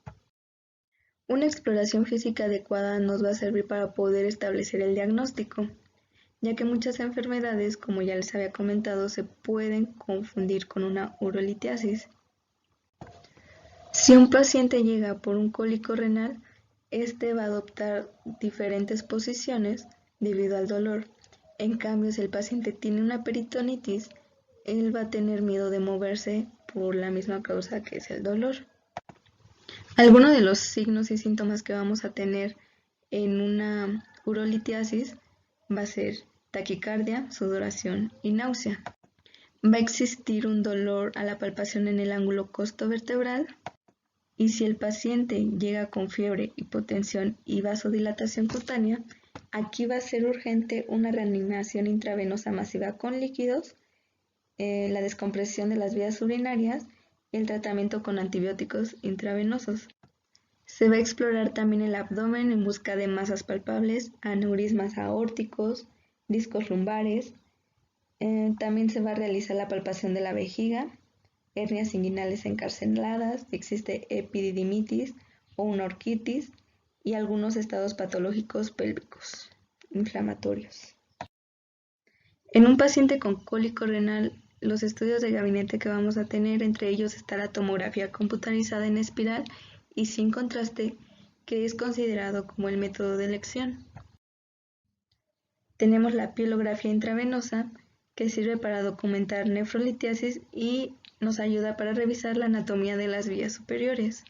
Una exploración física adecuada nos va a servir para poder establecer el diagnóstico, ya que muchas enfermedades, como ya les había comentado, se pueden confundir con una urolitiasis. Si un paciente llega por un cólico renal, este va a adoptar diferentes posiciones debido al dolor. En cambio, si el paciente tiene una peritonitis, él va a tener miedo de moverse por la misma causa que es el dolor. Algunos de los signos y síntomas que vamos a tener en una urolitiasis va a ser taquicardia, sudoración y náusea. Va a existir un dolor a la palpación en el ángulo costovertebral. Y si el paciente llega con fiebre, hipotensión y vasodilatación cutánea, aquí va a ser urgente una reanimación intravenosa masiva con líquidos, la descompresión de las vías urinarias y el tratamiento con antibióticos intravenosos. Se va a explorar también el abdomen en busca de masas palpables, aneurismas aórticos, discos lumbares. También se va a realizar la palpación de la vejiga, hernias inguinales encarceladas, si existe epididimitis o una orquitis y algunos estados patológicos pélvicos inflamatorios. En un paciente con cólico renal, los estudios de gabinete que vamos a tener, entre ellos está la tomografía computarizada en espiral y sin contraste, que es considerado como el método de elección. Tenemos la pielografía intravenosa, que sirve para documentar nefrolitiasis y nos ayuda para revisar la anatomía de las vías superiores.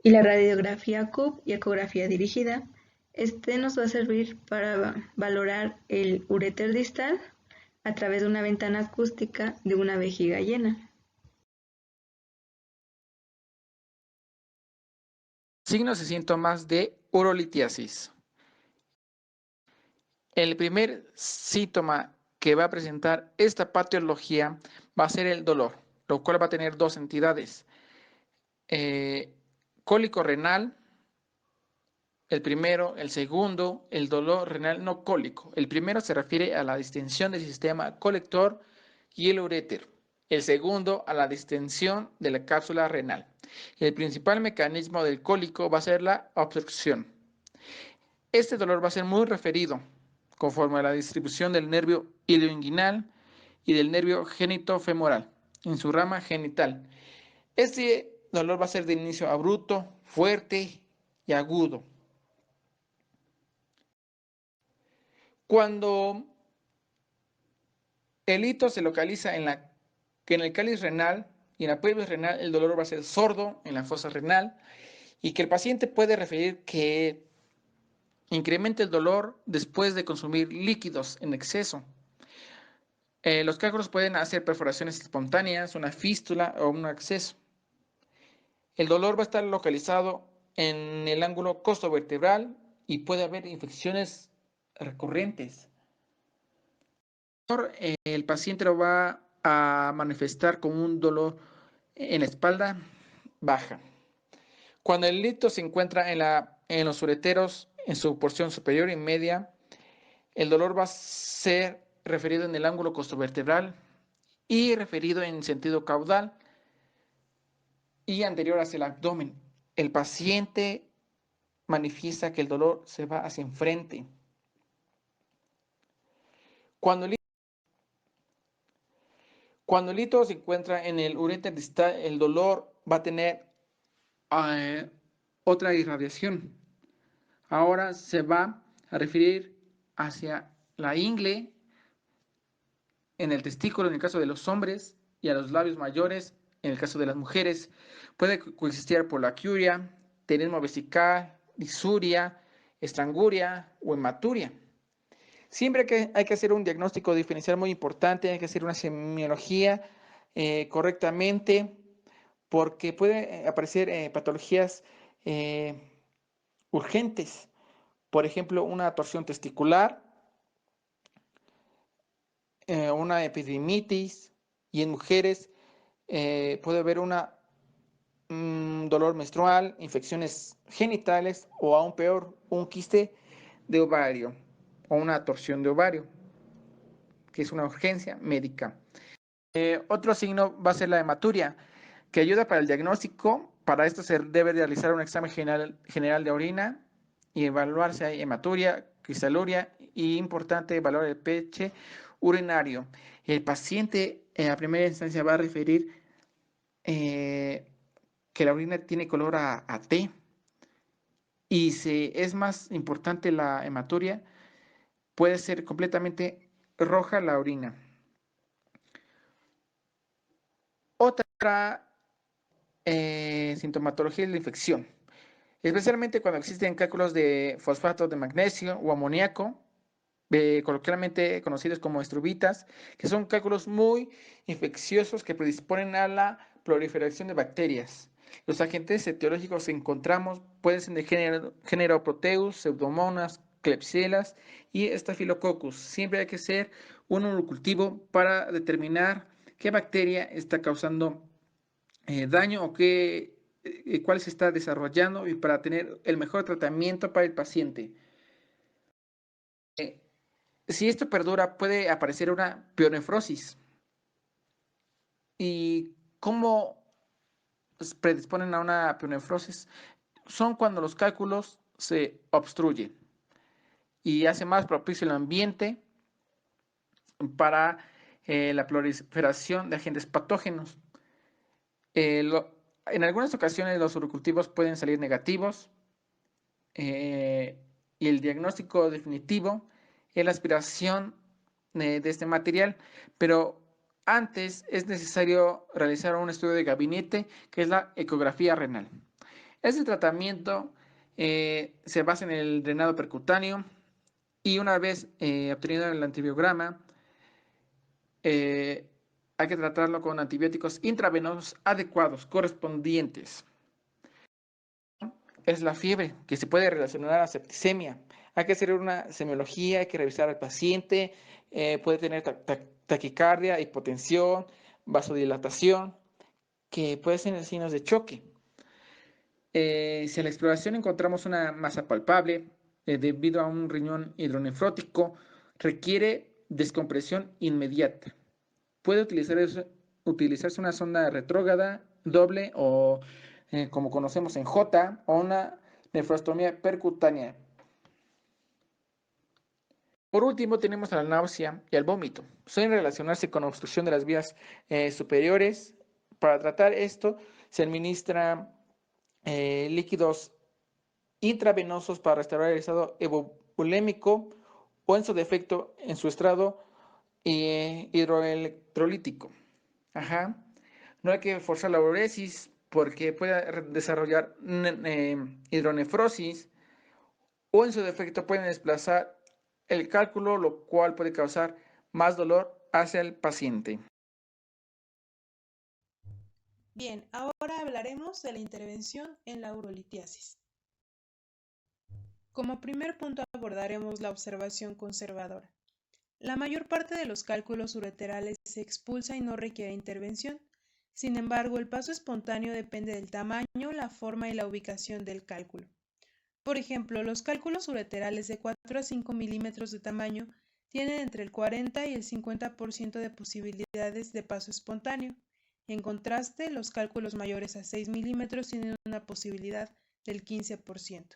Y la radiografía CUP y ecografía dirigida, nos va a servir para valorar el uréter distal a través de una ventana acústica de una vejiga llena. Signos y síntomas de urolitiasis. El primer síntoma que va a presentar esta patología va a ser el dolor, lo cual va a tener dos entidades. Cólico renal, el primero; el segundo, el dolor renal no cólico. El primero se refiere a la distensión del sistema colector y el uréter. El segundo, a la distensión de la cápsula renal. El principal mecanismo del cólico va a ser la obstrucción. Este dolor va a ser muy referido conforme a la distribución del nervio ilioinguinal y del nervio genitofemoral en su rama genital. Este dolor va a ser de inicio abrupto, fuerte y agudo. Cuando el hito se localiza en el cáliz renal y en la pelvis renal, el dolor va a ser sordo en la fosa renal y que el paciente puede referir que incrementa el dolor después de consumir líquidos en exceso. Los cálculos pueden hacer perforaciones espontáneas, una fístula o un absceso. El dolor va a estar localizado en el ángulo costovertebral y puede haber infecciones recurrentes. El paciente lo va a manifestar como un dolor en la espalda baja. Cuando el lito se encuentra en los ureteros, en su porción superior y media, el dolor va a ser referido en el ángulo costovertebral y referido en sentido caudal y anterior hacia el abdomen. El paciente manifiesta que el dolor se va hacia enfrente. Cuando el hito se encuentra en el uréter distal, el dolor va a tener otra irradiación. Ahora se va a referir hacia la ingle, en el testículo en el caso de los hombres y a los labios mayores en el caso de las mujeres. Puede coexistir polaquiuria, tenesmo vesical, disuria, estranguria o hematuria. Siempre hay que hacer un diagnóstico diferencial muy importante, hay que hacer una semiología correctamente, porque puede aparecer patologías urgentes. Por ejemplo, una torsión testicular, una epididimitis, y en mujeres puede haber dolor menstrual, infecciones genitales o aún peor, un quiste de ovario o una torsión de ovario, que es una urgencia médica. Otro signo va a ser la hematuria, que ayuda para el diagnóstico Para esto se debe realizar un examen general de orina y evaluar si hay hematuria, cristaluria y, importante, evaluar el pH urinario. El paciente en la primera instancia va a referir que la orina tiene color a té, y si es más importante la hematuria, puede ser completamente roja la orina. Otra sintomatología es la infección, especialmente cuando existen cálculos de fosfato de magnesio o amoníaco, coloquialmente conocidos como estrubitas, que son cálculos muy infecciosos que predisponen a la proliferación de bacterias. Los agentes etiológicos que encontramos pueden ser de género Proteus, Pseudomonas, Klebsiella y Staphylococcus. Siempre hay que hacer un monocultivo para determinar qué bacteria está causando daño o cuál se está desarrollando, y para tener el mejor tratamiento para el paciente. Si esto perdura, puede aparecer una pionefrosis. ¿Y cómo predisponen a una pionefrosis? Son cuando los cálculos se obstruyen y hace más propicio el ambiente para la proliferación de agentes patógenos. En algunas ocasiones los urocultivos pueden salir negativos, y el diagnóstico definitivo es la aspiración de este material, pero antes es necesario realizar un estudio de gabinete, que es la ecografía renal. Este tratamiento se basa en el drenado percutáneo, y una vez obtenido el antibiograma, hay que tratarlo con antibióticos intravenosos adecuados, correspondientes. Es la fiebre, que se puede relacionar a la septicemia. Hay que hacer una semiología, hay que revisar al paciente, puede tener taquicardia, hipotensión, vasodilatación, que puede ser signos de choque. Si en la exploración encontramos una masa palpable debido a un riñón hidronefrótico, requiere descompresión inmediata. Puede utilizarse una sonda retrógrada doble o como conocemos en J, o una nefrostomía percutánea. Por último, tenemos a la náusea y al vómito. Suelen relacionarse con obstrucción de las vías superiores. Para tratar esto, se administran líquidos intravenosos para restaurar el estado ebulémico, o en su defecto, en su estado hidroelectrolítico. No hay que forzar la uresis porque puede desarrollar hidronefrosis, o en su defecto pueden desplazar el cálculo, lo cual puede causar más dolor hacia el paciente. Bien, ahora hablaremos de la intervención en la urolitiasis. Como primer punto abordaremos la observación conservadora. La mayor parte de los cálculos ureterales se expulsa y no requiere intervención. Sin embargo, el paso espontáneo depende del tamaño, la forma y la ubicación del cálculo. Por ejemplo, los cálculos ureterales de 4 a 5 milímetros de tamaño tienen entre el 40 y el 50% de posibilidades de paso espontáneo. En contraste, los cálculos mayores a 6 milímetros tienen una posibilidad del 15%.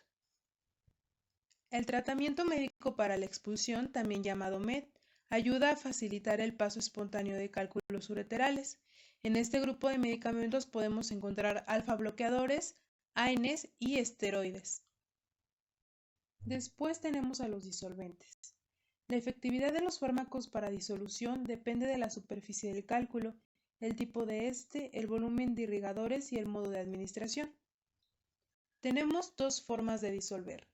El tratamiento médico para la expulsión, también llamado MED, ayuda a facilitar el paso espontáneo de cálculos ureterales. En este grupo de medicamentos podemos encontrar alfa-bloqueadores, ANES y esteroides. Después tenemos a los disolventes. La efectividad de los fármacos para disolución depende de la superficie del cálculo, el tipo de el volumen de irrigadores y el modo de administración. Tenemos dos formas de disolver: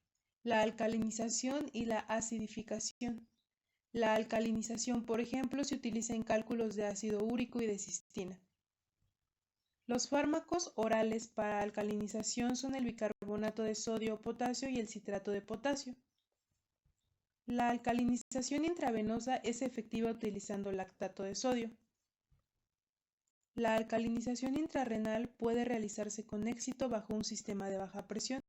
la alcalinización y la acidificación. La alcalinización, por ejemplo, se utiliza en cálculos de ácido úrico y de cistina. Los fármacos orales para alcalinización son el bicarbonato de sodio o potasio y el citrato de potasio. La alcalinización intravenosa es efectiva utilizando lactato de sodio. La alcalinización intrarrenal puede realizarse con éxito bajo un sistema de baja presión.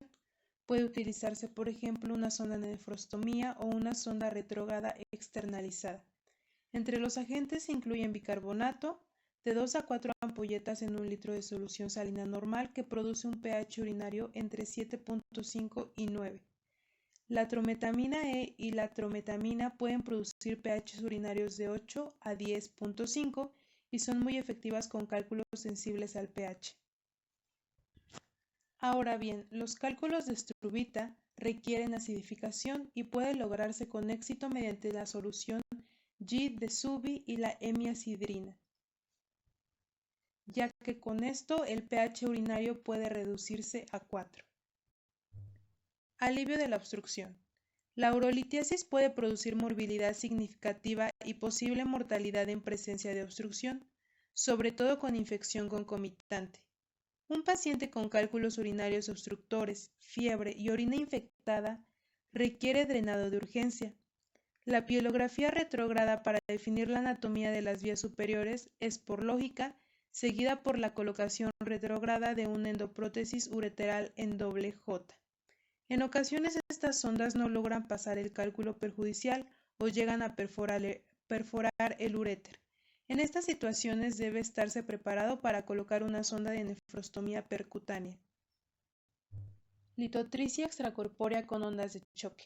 Puede utilizarse, por ejemplo, una sonda de nefrostomía o una sonda retrógrada externalizada. Entre los agentes se incluyen bicarbonato, de 2 a 4 ampolletas en un litro de solución salina normal que produce un pH urinario entre 7.5 y 9. La trometamina E y la trometamina pueden producir pHs urinarios de 8 a 10.5 y son muy efectivas con cálculos sensibles al pH. Ahora bien, los cálculos de struvita requieren acidificación y puede lograrse con éxito mediante la solución G de Subi y la hemiacidrina, ya que con esto el pH urinario puede reducirse a 4. Alivio de la obstrucción. La urolitiasis puede producir morbilidad significativa y posible mortalidad en presencia de obstrucción, sobre todo con infección concomitante. Un paciente con cálculos urinarios obstructores, fiebre y orina infectada requiere drenado de urgencia. La pielografía retrógrada para definir la anatomía de las vías superiores es, por lógica, seguida por la colocación retrógrada de una endoprótesis ureteral en doble J. En ocasiones estas sondas no logran pasar el cálculo perjudicial o llegan a perforar el uréter. En estas situaciones debe estarse preparado para colocar una sonda de nefrostomía percutánea. Litotricia extracorpórea con ondas de choque.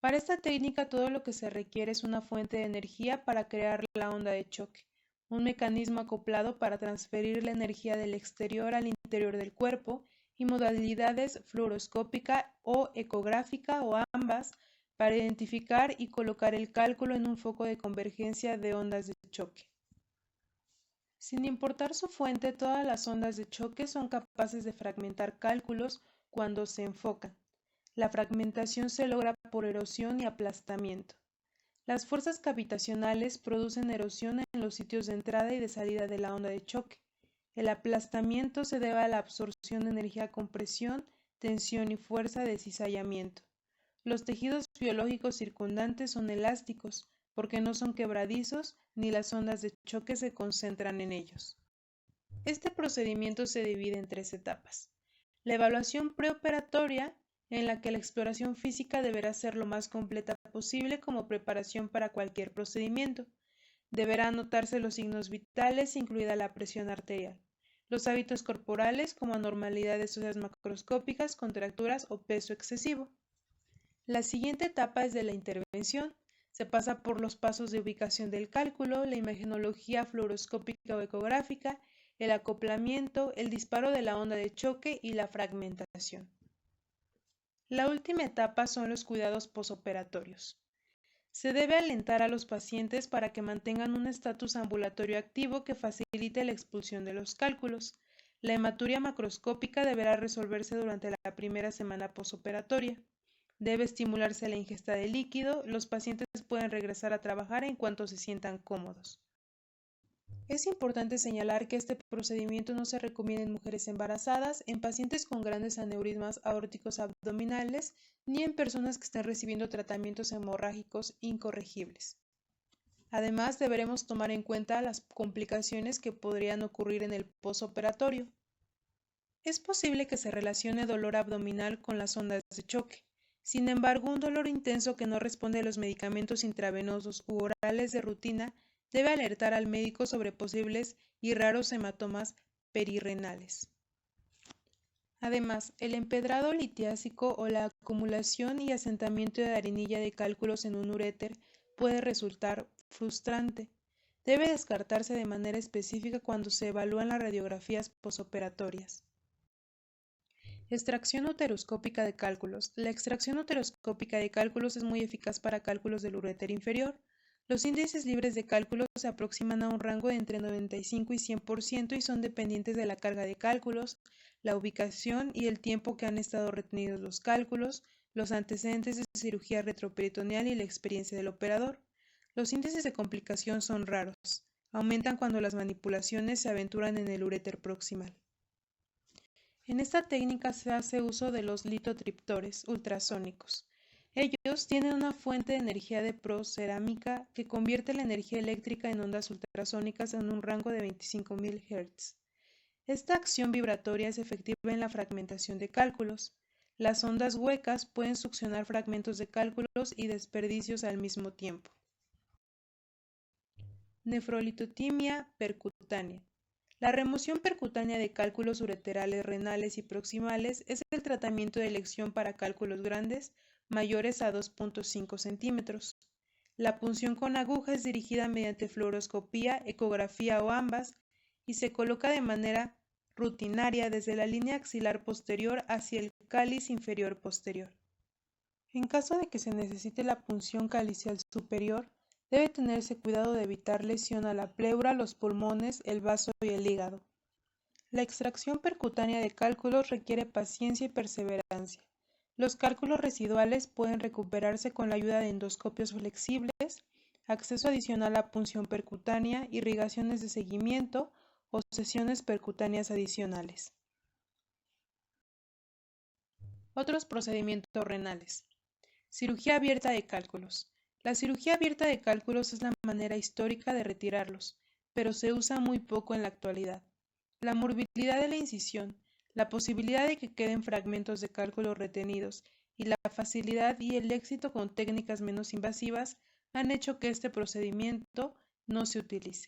Para esta técnica todo lo que se requiere es una fuente de energía para crear la onda de choque, un mecanismo acoplado para transferir la energía del exterior al interior del cuerpo y modalidades fluoroscópica o ecográfica o ambas para identificar y colocar el cálculo en un foco de convergencia de ondas de choque. Sin importar su fuente, todas las ondas de choque son capaces de fragmentar cálculos cuando se enfocan. La fragmentación se logra por erosión y aplastamiento. Las fuerzas cavitacionales producen erosión en los sitios de entrada y de salida de la onda de choque. El aplastamiento se debe a la absorción de energía con presión, tensión y fuerza de cizallamiento. Los tejidos biológicos circundantes son elásticos, porque no son quebradizos ni las ondas de choque se concentran en ellos. Este procedimiento se divide en 3 etapas. La evaluación preoperatoria, en la que la exploración física deberá ser lo más completa posible como preparación para cualquier procedimiento. Deberá anotarse los signos vitales, incluida la presión arterial, los hábitos corporales como anormalidades óseas macroscópicas, contracturas o peso excesivo. La siguiente etapa es de la intervención. Se pasa por los pasos de ubicación del cálculo, la imagenología fluoroscópica o ecográfica, el acoplamiento, el disparo de la onda de choque y la fragmentación. La última etapa son los cuidados posoperatorios. Se debe alentar a los pacientes para que mantengan un estatus ambulatorio activo que facilite la expulsión de los cálculos. La hematuria macroscópica deberá resolverse durante la primera semana posoperatoria. Debe estimularse la ingesta de líquido. Los pacientes pueden regresar a trabajar en cuanto se sientan cómodos. Es importante señalar que este procedimiento no se recomienda en mujeres embarazadas, en pacientes con grandes aneurismas aórticos abdominales, ni en personas que estén recibiendo tratamientos hemorrágicos incorregibles. Además, deberemos tomar en cuenta las complicaciones que podrían ocurrir en el posoperatorio. Es posible que se relacione dolor abdominal con las ondas de choque. Sin embargo, un dolor intenso que no responde a los medicamentos intravenosos u orales de rutina debe alertar al médico sobre posibles y raros hematomas perirrenales. Además, el empedrado litiásico o la acumulación y asentamiento de arenilla de cálculos en un uréter puede resultar frustrante. Debe descartarse de manera específica cuando se evalúan las radiografías posoperatorias. Extracción uteroscópica de cálculos. La extracción uteroscópica de cálculos es muy eficaz para cálculos del uréter inferior. Los índices libres de cálculos se aproximan a un rango de entre 95 y 100% y son dependientes de la carga de cálculos, la ubicación y el tiempo que han estado retenidos los cálculos, los antecedentes de cirugía retroperitoneal y la experiencia del operador. Los índices de complicación son raros. Aumentan cuando las manipulaciones se aventuran en el uréter proximal. En esta técnica se hace uso de los litotriptores ultrasónicos. Ellos tienen una fuente de energía de cerámica que convierte la energía eléctrica en ondas ultrasónicas en un rango de 25.000 Hz. Esta acción vibratoria es efectiva en la fragmentación de cálculos. Las ondas huecas pueden succionar fragmentos de cálculos y desperdicios al mismo tiempo. Nefrolitotimia percutánea. percutánea. La remoción percutánea de cálculos ureterales, renales y proximales es el tratamiento de elección para cálculos grandes mayores a 2.5 centímetros. La punción con aguja es dirigida mediante fluoroscopía, ecografía o ambas y se coloca de manera rutinaria desde la línea axilar posterior hacia el cáliz inferior posterior. En caso de que se necesite la punción calicial superior, debe tenerse cuidado de evitar lesión a la pleura, los pulmones, el vaso y el hígado. La extracción percutánea de cálculos requiere paciencia y perseverancia. Los cálculos residuales pueden recuperarse con la ayuda de endoscopios flexibles, acceso adicional a punción percutánea, irrigaciones de seguimiento o sesiones percutáneas adicionales. Otros procedimientos renales. Cirugía abierta de cálculos. La cirugía abierta de cálculos es la manera histórica de retirarlos, pero se usa muy poco en la actualidad. La morbilidad de la incisión, la posibilidad de que queden fragmentos de cálculos retenidos y la facilidad y el éxito con técnicas menos invasivas han hecho que este procedimiento no se utilice.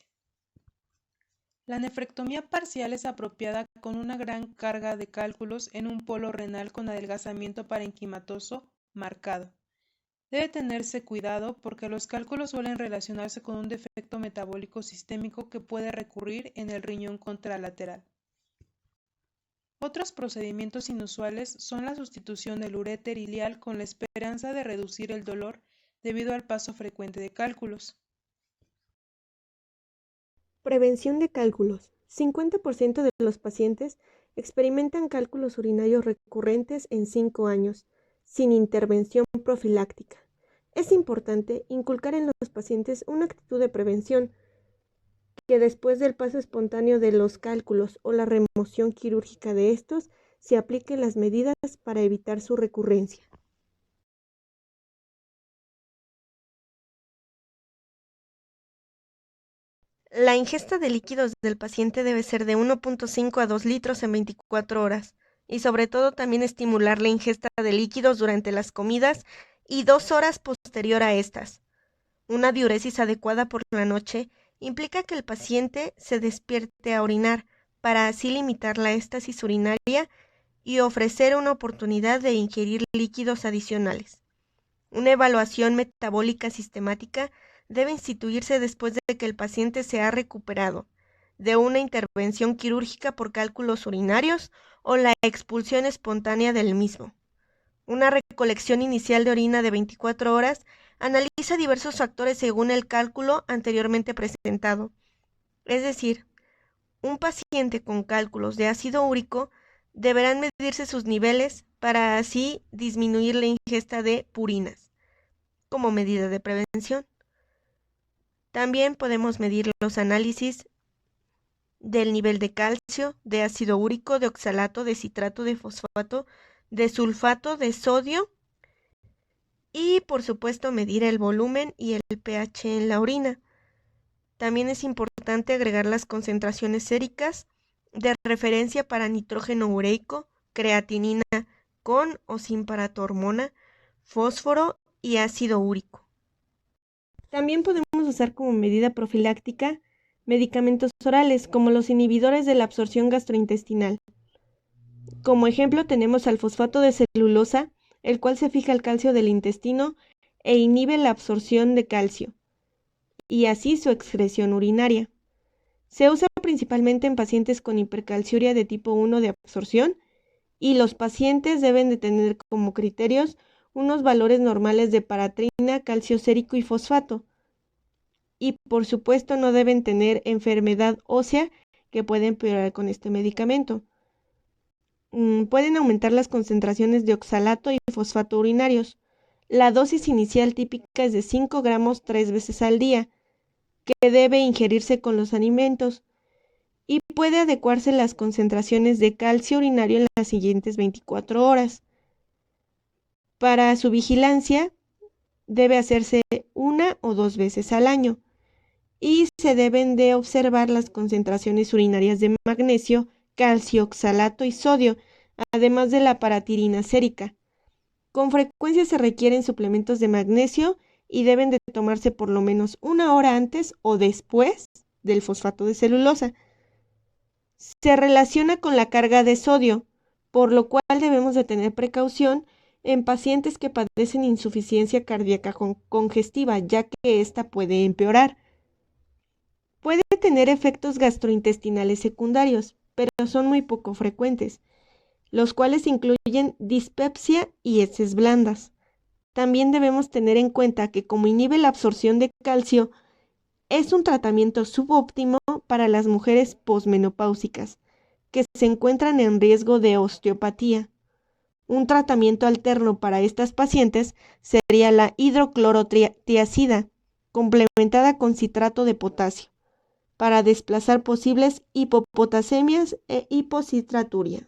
La nefrectomía parcial es apropiada con una gran carga de cálculos en un polo renal con adelgazamiento parenquimatoso marcado. Debe tenerse cuidado porque los cálculos suelen relacionarse con un defecto metabólico sistémico que puede recurrir en el riñón contralateral. Otros procedimientos inusuales son la sustitución del uréter ilial con la esperanza de reducir el dolor debido al paso frecuente de cálculos. Prevención de cálculos. 50% de los pacientes experimentan cálculos urinarios recurrentes en 5 años, sin intervención profiláctica. Es importante inculcar en los pacientes una actitud de prevención, que después del paso espontáneo de los cálculos o la remoción quirúrgica de estos, se apliquen las medidas para evitar su recurrencia. La ingesta de líquidos del paciente debe ser de 1.5 a 2 litros en 24 horas y sobre todo también estimular la ingesta de líquidos durante las comidas y 2 horas posterior a estas. Una diuresis adecuada por la noche implica que el paciente se despierte a orinar para así limitar la éstasis urinaria y ofrecer una oportunidad de ingerir líquidos adicionales. Una evaluación metabólica sistemática debe instituirse después de que el paciente se ha recuperado de una intervención quirúrgica por cálculos urinarios o la expulsión espontánea del mismo. Una recolección inicial de orina de 24 horas analiza diversos factores según el cálculo anteriormente presentado. Es decir, un paciente con cálculos de ácido úrico deberán medirse sus niveles para así disminuir la ingesta de purinas como medida de prevención. También podemos medir los análisis del nivel de calcio, de ácido úrico, de oxalato, de citrato, de fosfato, de sulfato, de sodio y por supuesto medir el volumen y el pH en la orina. También es importante agregar las concentraciones séricas de referencia para nitrógeno ureico, creatinina con o sin paratormona, fósforo y ácido úrico. También podemos usar como medida profiláctica medicamentos orales como los inhibidores de la absorción gastrointestinal. Como ejemplo tenemos al fosfato de celulosa, el cual se fija el calcio del intestino e inhibe la absorción de calcio y así su excreción urinaria. Se usa principalmente en pacientes con hipercalciuria de tipo 1 de absorción y los pacientes deben de tener como criterios unos valores normales de paratrina, calcio sérico y fosfato. Y por supuesto no deben tener enfermedad ósea que puede empeorar con este medicamento. Pueden aumentar las concentraciones de oxalato y fosfato urinarios. La dosis inicial típica es de 5 gramos 3 veces al día, que debe ingerirse con los alimentos, y puede adecuarse las concentraciones de calcio urinario en las siguientes 24 horas. Para su vigilancia, debe hacerse 1 o 2 veces al año, y se deben de observar las concentraciones urinarias de magnesio, calcio, oxalato y sodio, además de la paratirina sérica. Con frecuencia se requieren suplementos de magnesio y deben de tomarse por lo menos 1 hora antes o después del fosfato de celulosa. Se relaciona con la carga de sodio, por lo cual debemos de tener precaución en pacientes que padecen insuficiencia cardíaca congestiva, ya que ésta puede empeorar. Puede tener efectos gastrointestinales secundarios, pero son muy poco frecuentes, los cuales incluyen dispepsia y heces blandas. También debemos tener en cuenta que como inhibe la absorción de calcio, es un tratamiento subóptimo para las mujeres posmenopáusicas, que se encuentran en riesgo de osteopatía. Un tratamiento alterno para estas pacientes sería la hidroclorotiazida, complementada con citrato de potasio, para desplazar posibles hipopotasemias e hipocitraturia.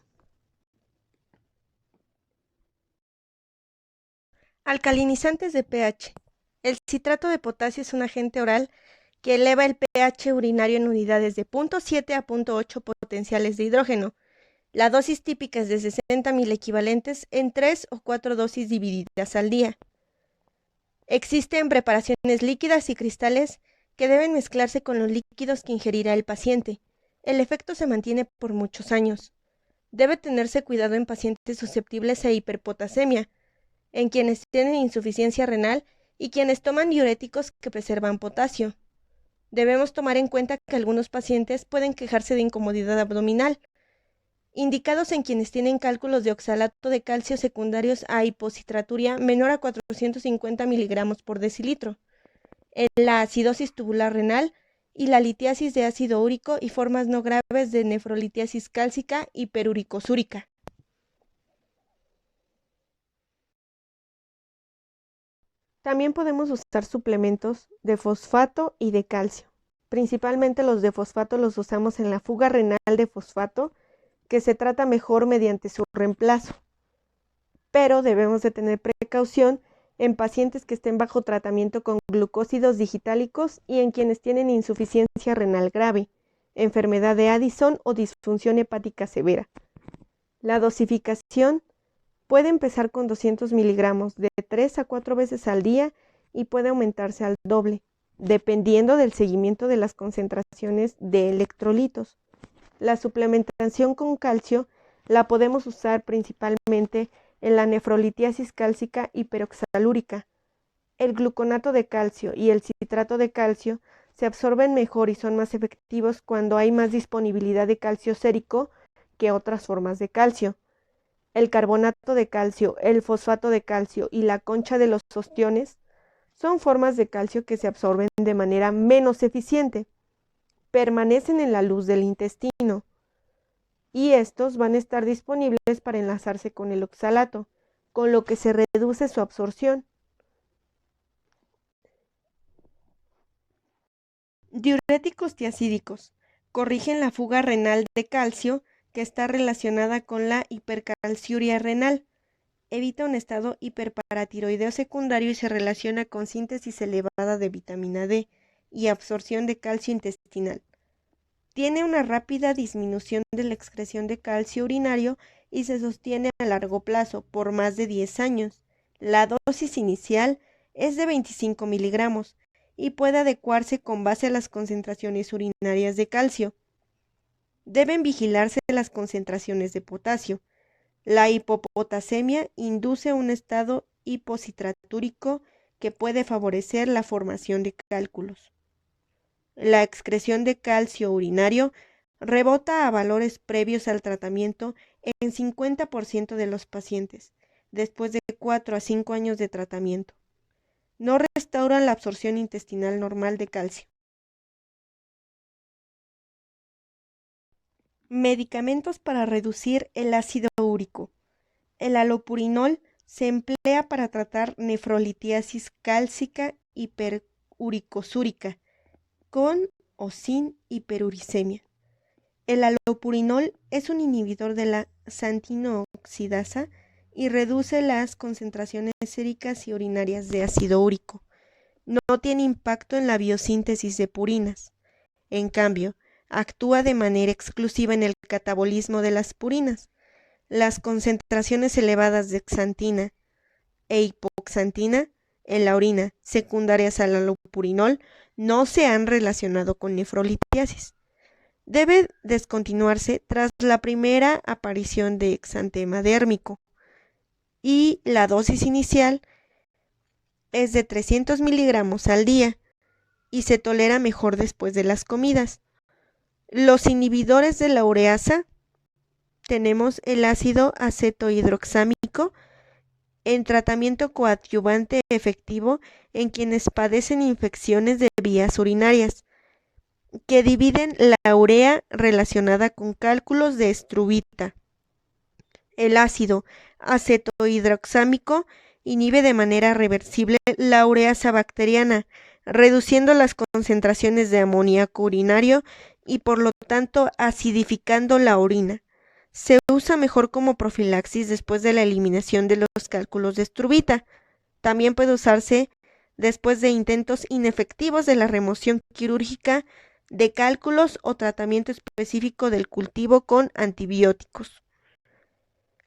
Alcalinizantes de pH. El citrato de potasio es un agente oral que eleva el pH urinario en unidades de 0.7 a 0.8 potenciales de hidrógeno. La dosis típica es de 60.000 equivalentes en 3 o 4 dosis divididas al día. Existen preparaciones líquidas y cristales que deben mezclarse con los líquidos que ingerirá el paciente. El efecto se mantiene por muchos años. Debe tenerse cuidado en pacientes susceptibles a hiperpotasemia, en quienes tienen insuficiencia renal y quienes toman diuréticos que preservan potasio. Debemos tomar en cuenta que algunos pacientes pueden quejarse de incomodidad abdominal, indicados en quienes tienen cálculos de oxalato de calcio secundarios a hipocitraturia menor a 450 miligramos por decilitro, en la acidosis tubular renal y la litiasis de ácido úrico y formas no graves de nefrolitiasis cálcica hiperuricosúrica. También podemos usar suplementos de fosfato y de calcio. Principalmente los de fosfato los usamos en la fuga renal de fosfato, que se trata mejor mediante su reemplazo. Pero debemos de tener precaución en pacientes que estén bajo tratamiento con glucósidos digitálicos y en quienes tienen insuficiencia renal grave, enfermedad de Addison o disfunción hepática severa. La dosificación puede empezar con 200 miligramos de 3 a 4 veces al día y puede aumentarse al doble, dependiendo del seguimiento de las concentraciones de electrolitos. La suplementación con calcio la podemos usar principalmente en la nefrolitiasis cálcica hiperoxalúrica. El gluconato de calcio y el citrato de calcio se absorben mejor y son más efectivos cuando hay más disponibilidad de calcio sérico que otras formas de calcio. El carbonato de calcio, el fosfato de calcio y la concha de los ostiones son formas de calcio que se absorben de manera menos eficiente. Permanecen en la luz del intestino y estos van a estar disponibles para enlazarse con el oxalato, con lo que se reduce su absorción. Diuréticos tiacídicos corrigen la fuga renal de calcio que está relacionada con la hipercalciuria renal. Evita un estado hiperparatiroideo secundario y se relaciona con síntesis elevada de vitamina D y absorción de calcio intestinal. Tiene una rápida disminución de la excreción de calcio urinario y se sostiene a largo plazo por más de 10 años. La dosis inicial es de 25 miligramos y puede adecuarse con base a las concentraciones urinarias de calcio. Deben vigilarse las concentraciones de potasio. La hipopotasemia induce un estado hipocitratúrico que puede favorecer la formación de cálculos. La excreción de calcio urinario rebota a valores previos al tratamiento en 50% de los pacientes, después de 4 a 5 años de tratamiento. No restauran la absorción intestinal normal de calcio. Medicamentos para reducir el ácido úrico. El alopurinol se emplea para tratar nefrolitiasis cálcica hiperuricosúrica, con o sin hiperuricemia. El alopurinol es un inhibidor de la xantinooxidasa y reduce las concentraciones séricas y urinarias de ácido úrico. No tiene impacto en la biosíntesis de purinas. En cambio, actúa de manera exclusiva en el catabolismo de las purinas. Las concentraciones elevadas de xantina e hipoxantina en la orina secundarias al allopurinol no se han relacionado con nefrolitiasis. Debe descontinuarse tras la primera aparición de exantema dérmico y la dosis inicial es de 300 miligramos al día y se tolera mejor después de las comidas. Los inhibidores de la ureasa tenemos el ácido acetohidroxámico en tratamiento coadyuvante efectivo en quienes padecen infecciones de vías urinarias, que dividen la urea relacionada con cálculos de estrubita. El ácido acetohidroxámico inhibe de manera reversible la ureasa bacteriana, reduciendo las concentraciones de amoníaco urinario y por lo tanto acidificando la orina. Se usa mejor como profilaxis después de la eliminación de los cálculos de estrubita. También puede usarse después de intentos inefectivos de la remoción quirúrgica de cálculos o tratamiento específico del cultivo con antibióticos.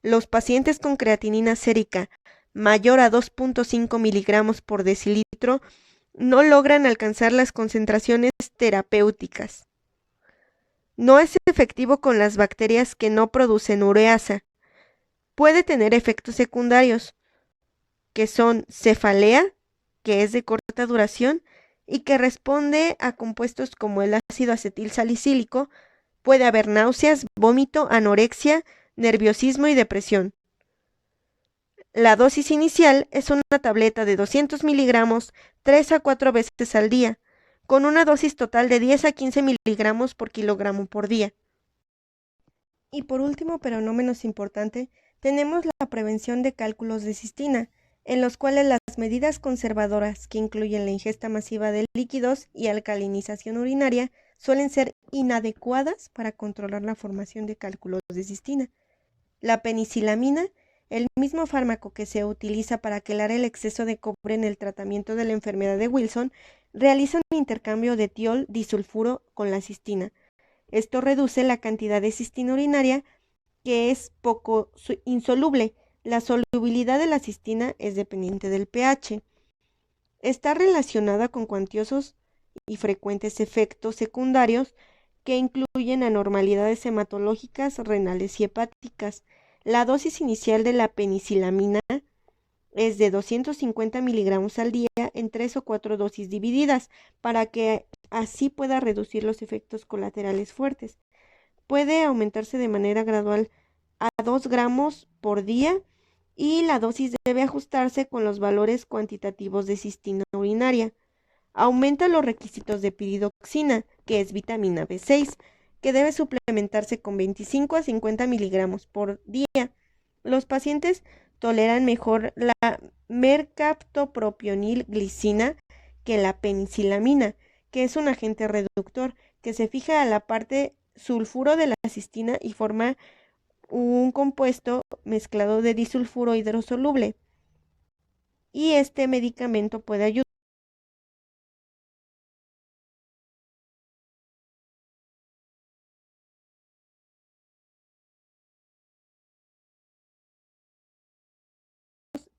Los pacientes con creatinina sérica mayor a 2.5 miligramos por decilitro no logran alcanzar las concentraciones terapéuticas. No es efectivo con las bacterias que no producen ureasa. Puede tener efectos secundarios, que son cefalea, que es de corta duración y que responde a compuestos como el ácido acetilsalicílico. Puede haber náuseas, vómito, anorexia, nerviosismo y depresión. La dosis inicial es una tableta de 200 miligramos 3 a 4 veces al día, con una dosis total de 10 a 15 miligramos por kilogramo por día. Y por último, pero no menos importante, tenemos la prevención de cálculos de cistina, en los cuales las medidas conservadoras, que incluyen la ingesta masiva de líquidos y alcalinización urinaria, suelen ser inadecuadas para controlar la formación de cálculos de cistina. La penicilamina, el mismo fármaco que se utiliza para quelar el exceso de cobre en el tratamiento de la enfermedad de Wilson, realiza un intercambio de tiol disulfuro con la cistina. Esto reduce la cantidad de cistina urinaria, que es poco insoluble. La solubilidad de la cistina es dependiente del pH. Está relacionada con cuantiosos y frecuentes efectos secundarios que incluyen anormalidades hematológicas, renales y hepáticas. La dosis inicial de la penicilamina es de 250 miligramos al día en 3 o 4 dosis divididas, para que así pueda reducir los efectos colaterales fuertes. Puede aumentarse de manera gradual a 2 gramos por día y la dosis debe ajustarse con los valores cuantitativos de cistina urinaria. Aumenta los requisitos de piridoxina, que es vitamina B6, que debe suplementarse con 25 a 50 miligramos por día. Los pacientes toleran mejor la mercaptopropionilglicina que la penicilamina, que es un agente reductor que se fija a la parte sulfuro de la cistina y forma un compuesto mezclado de disulfuro hidrosoluble. Y este medicamento puede ayudar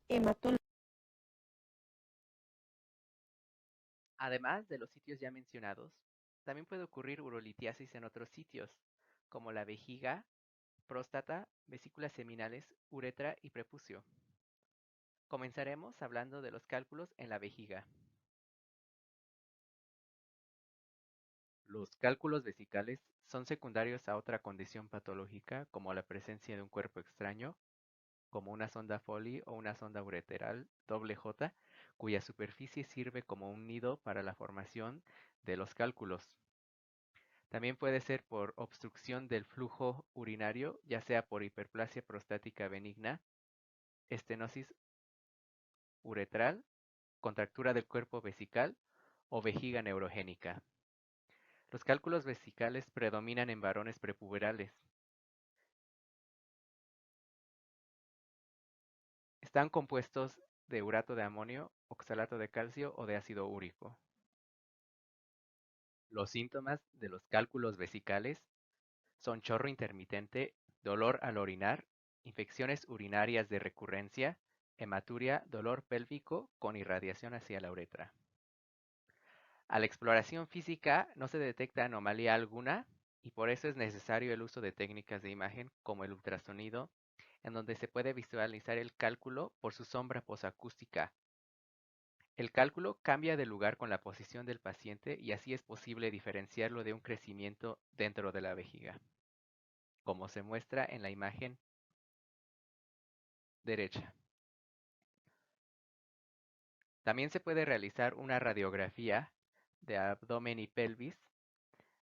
hematológicos. Además de los sitios ya mencionados, también puede ocurrir urolitiasis en otros sitios, como la vejiga, próstata, vesículas seminales, uretra y prepucio. Comenzaremos hablando de los cálculos en la vejiga. Los cálculos vesicales son secundarios a otra condición patológica como la presencia de un cuerpo extraño, como una sonda Foley o una sonda ureteral doble J, cuya superficie sirve como un nido para la formación de los cálculos. También puede ser por obstrucción del flujo urinario, ya sea por hiperplasia prostática benigna, estenosis uretral, contractura del cuerpo vesical o vejiga neurogénica. Los cálculos vesicales predominan en varones prepuberales. Están compuestos de urato de amonio, oxalato de calcio o de ácido úrico. Los síntomas de los cálculos vesicales son chorro intermitente, dolor al orinar, infecciones urinarias de recurrencia, hematuria, dolor pélvico con irradiación hacia la uretra. A la exploración física no se detecta anomalía alguna y por eso es necesario el uso de técnicas de imagen como el ultrasonido, en donde se puede visualizar el cálculo por su sombra posacústica. El cálculo cambia de lugar con la posición del paciente y así es posible diferenciarlo de un crecimiento dentro de la vejiga, como se muestra en la imagen derecha. También se puede realizar una radiografía de abdomen y pelvis,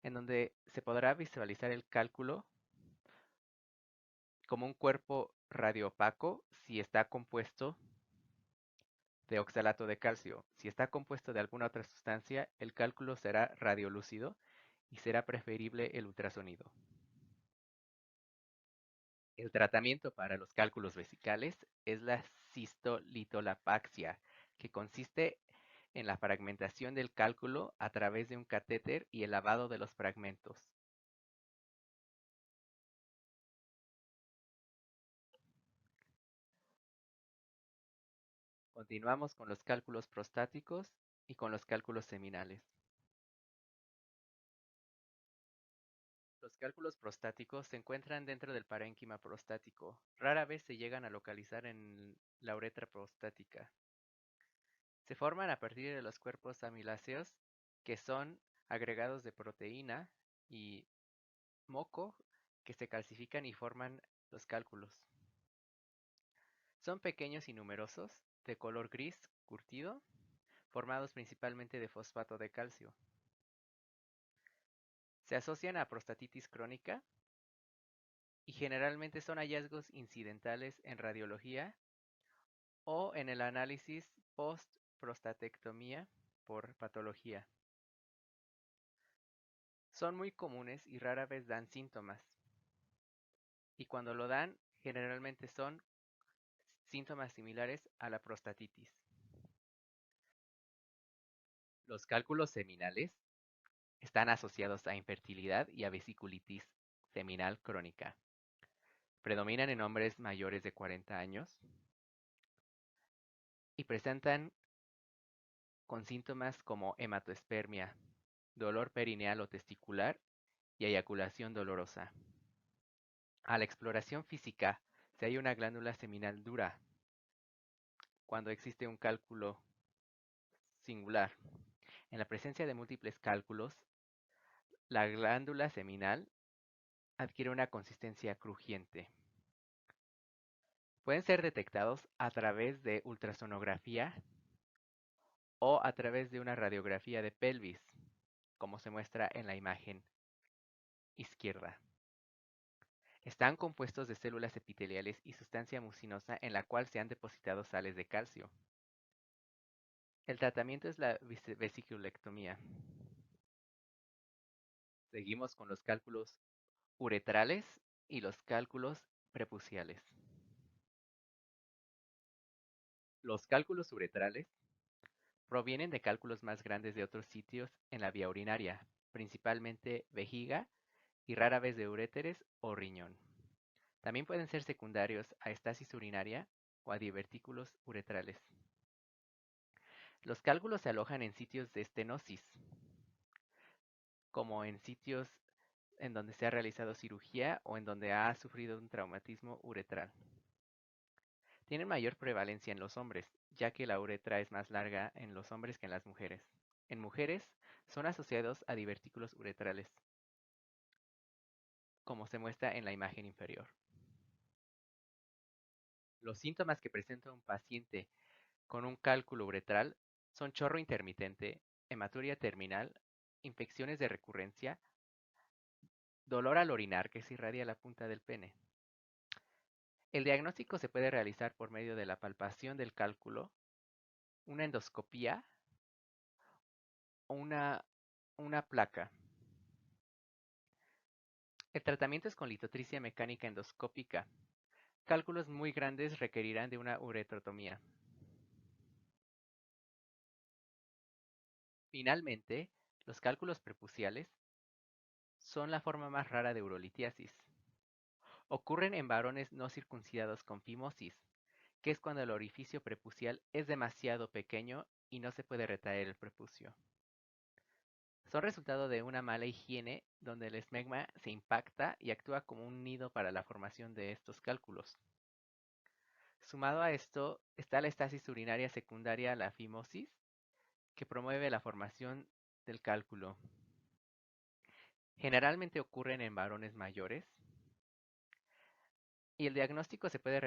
en donde se podrá visualizar el cálculo como un cuerpo radioopaco si está compuesto de oxalato de calcio. Si está compuesto de alguna otra sustancia, el cálculo será radiolúcido y será preferible el ultrasonido. El tratamiento para los cálculos vesicales es la cistolitolapaxia, que consiste en la fragmentación del cálculo a través de un catéter y el lavado de los fragmentos. Continuamos con los cálculos prostáticos y con los cálculos seminales. Los cálculos prostáticos se encuentran dentro del parénquima prostático. Rara vez se llegan a localizar en la uretra prostática. Se forman a partir de los cuerpos amiláceos, que son agregados de proteína y moco que se calcifican y forman los cálculos. Son pequeños y numerosos, de color gris curtido, formados principalmente de fosfato de calcio. Se asocian a prostatitis crónica y generalmente son hallazgos incidentales en radiología o en el análisis post-prostatectomía por patología. Son muy comunes y rara vez dan síntomas. Y cuando lo dan, generalmente son síntomas similares a la prostatitis. Los cálculos seminales están asociados a infertilidad y a vesiculitis seminal crónica. Predominan en hombres mayores de 40 años y presentan con síntomas como hematoespermia, dolor perineal o testicular y eyaculación dolorosa. A la exploración física se halla una glándula seminal dura cuando existe un cálculo singular. En la presencia de múltiples cálculos, la glándula seminal adquiere una consistencia crujiente. Pueden ser detectados a través de ultrasonografía o a través de una radiografía de pelvis, como se muestra en la imagen izquierda. Están compuestos de células epiteliales y sustancia mucinosa en la cual se han depositado sales de calcio. El tratamiento es la vesiculectomía. Seguimos con los cálculos uretrales y los cálculos prepuciales. Los cálculos uretrales provienen de cálculos más grandes de otros sitios en la vía urinaria, principalmente vejiga y rara vez de uréteres o riñón. También pueden ser secundarios a estasis urinaria o a divertículos uretrales. Los cálculos se alojan en sitios de estenosis, como en sitios en donde se ha realizado cirugía o en donde ha sufrido un traumatismo uretral. Tienen mayor prevalencia en los hombres, ya que la uretra es más larga en los hombres que en las mujeres. En mujeres son asociados a divertículos uretrales, como se muestra en la imagen inferior. Los síntomas que presenta un paciente con un cálculo uretral son chorro intermitente, hematuria terminal, infecciones de recurrencia, dolor al orinar que se irradia la punta del pene. El diagnóstico se puede realizar por medio de la palpación del cálculo, una endoscopía o una placa. El tratamiento es con litotricia mecánica endoscópica. Cálculos muy grandes requerirán de una uretrotomía. Finalmente, los cálculos prepuciales son la forma más rara de urolitiasis. Ocurren en varones no circuncidados con fimosis, que es cuando el orificio prepucial es demasiado pequeño y no se puede retraer el prepucio. Son resultado de una mala higiene donde el esmegma se impacta y actúa como un nido para la formación de estos cálculos. Sumado a esto está la estasis urinaria secundaria a la fimosis, que promueve la formación del cálculo. Generalmente ocurren en varones mayores y el diagnóstico se puede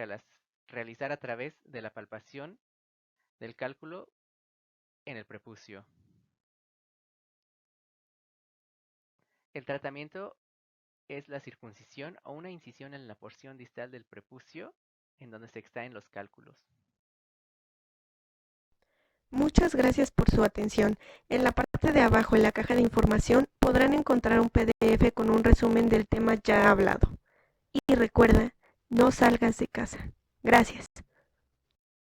realizar a través de la palpación del cálculo en el prepucio. El tratamiento es la circuncisión o una incisión en la porción distal del prepucio en donde se extraen los cálculos. Muchas gracias por su atención. En la parte de abajo en la caja de información podrán encontrar un PDF con un resumen del tema ya hablado. Y recuerda, no salgas de casa. Gracias.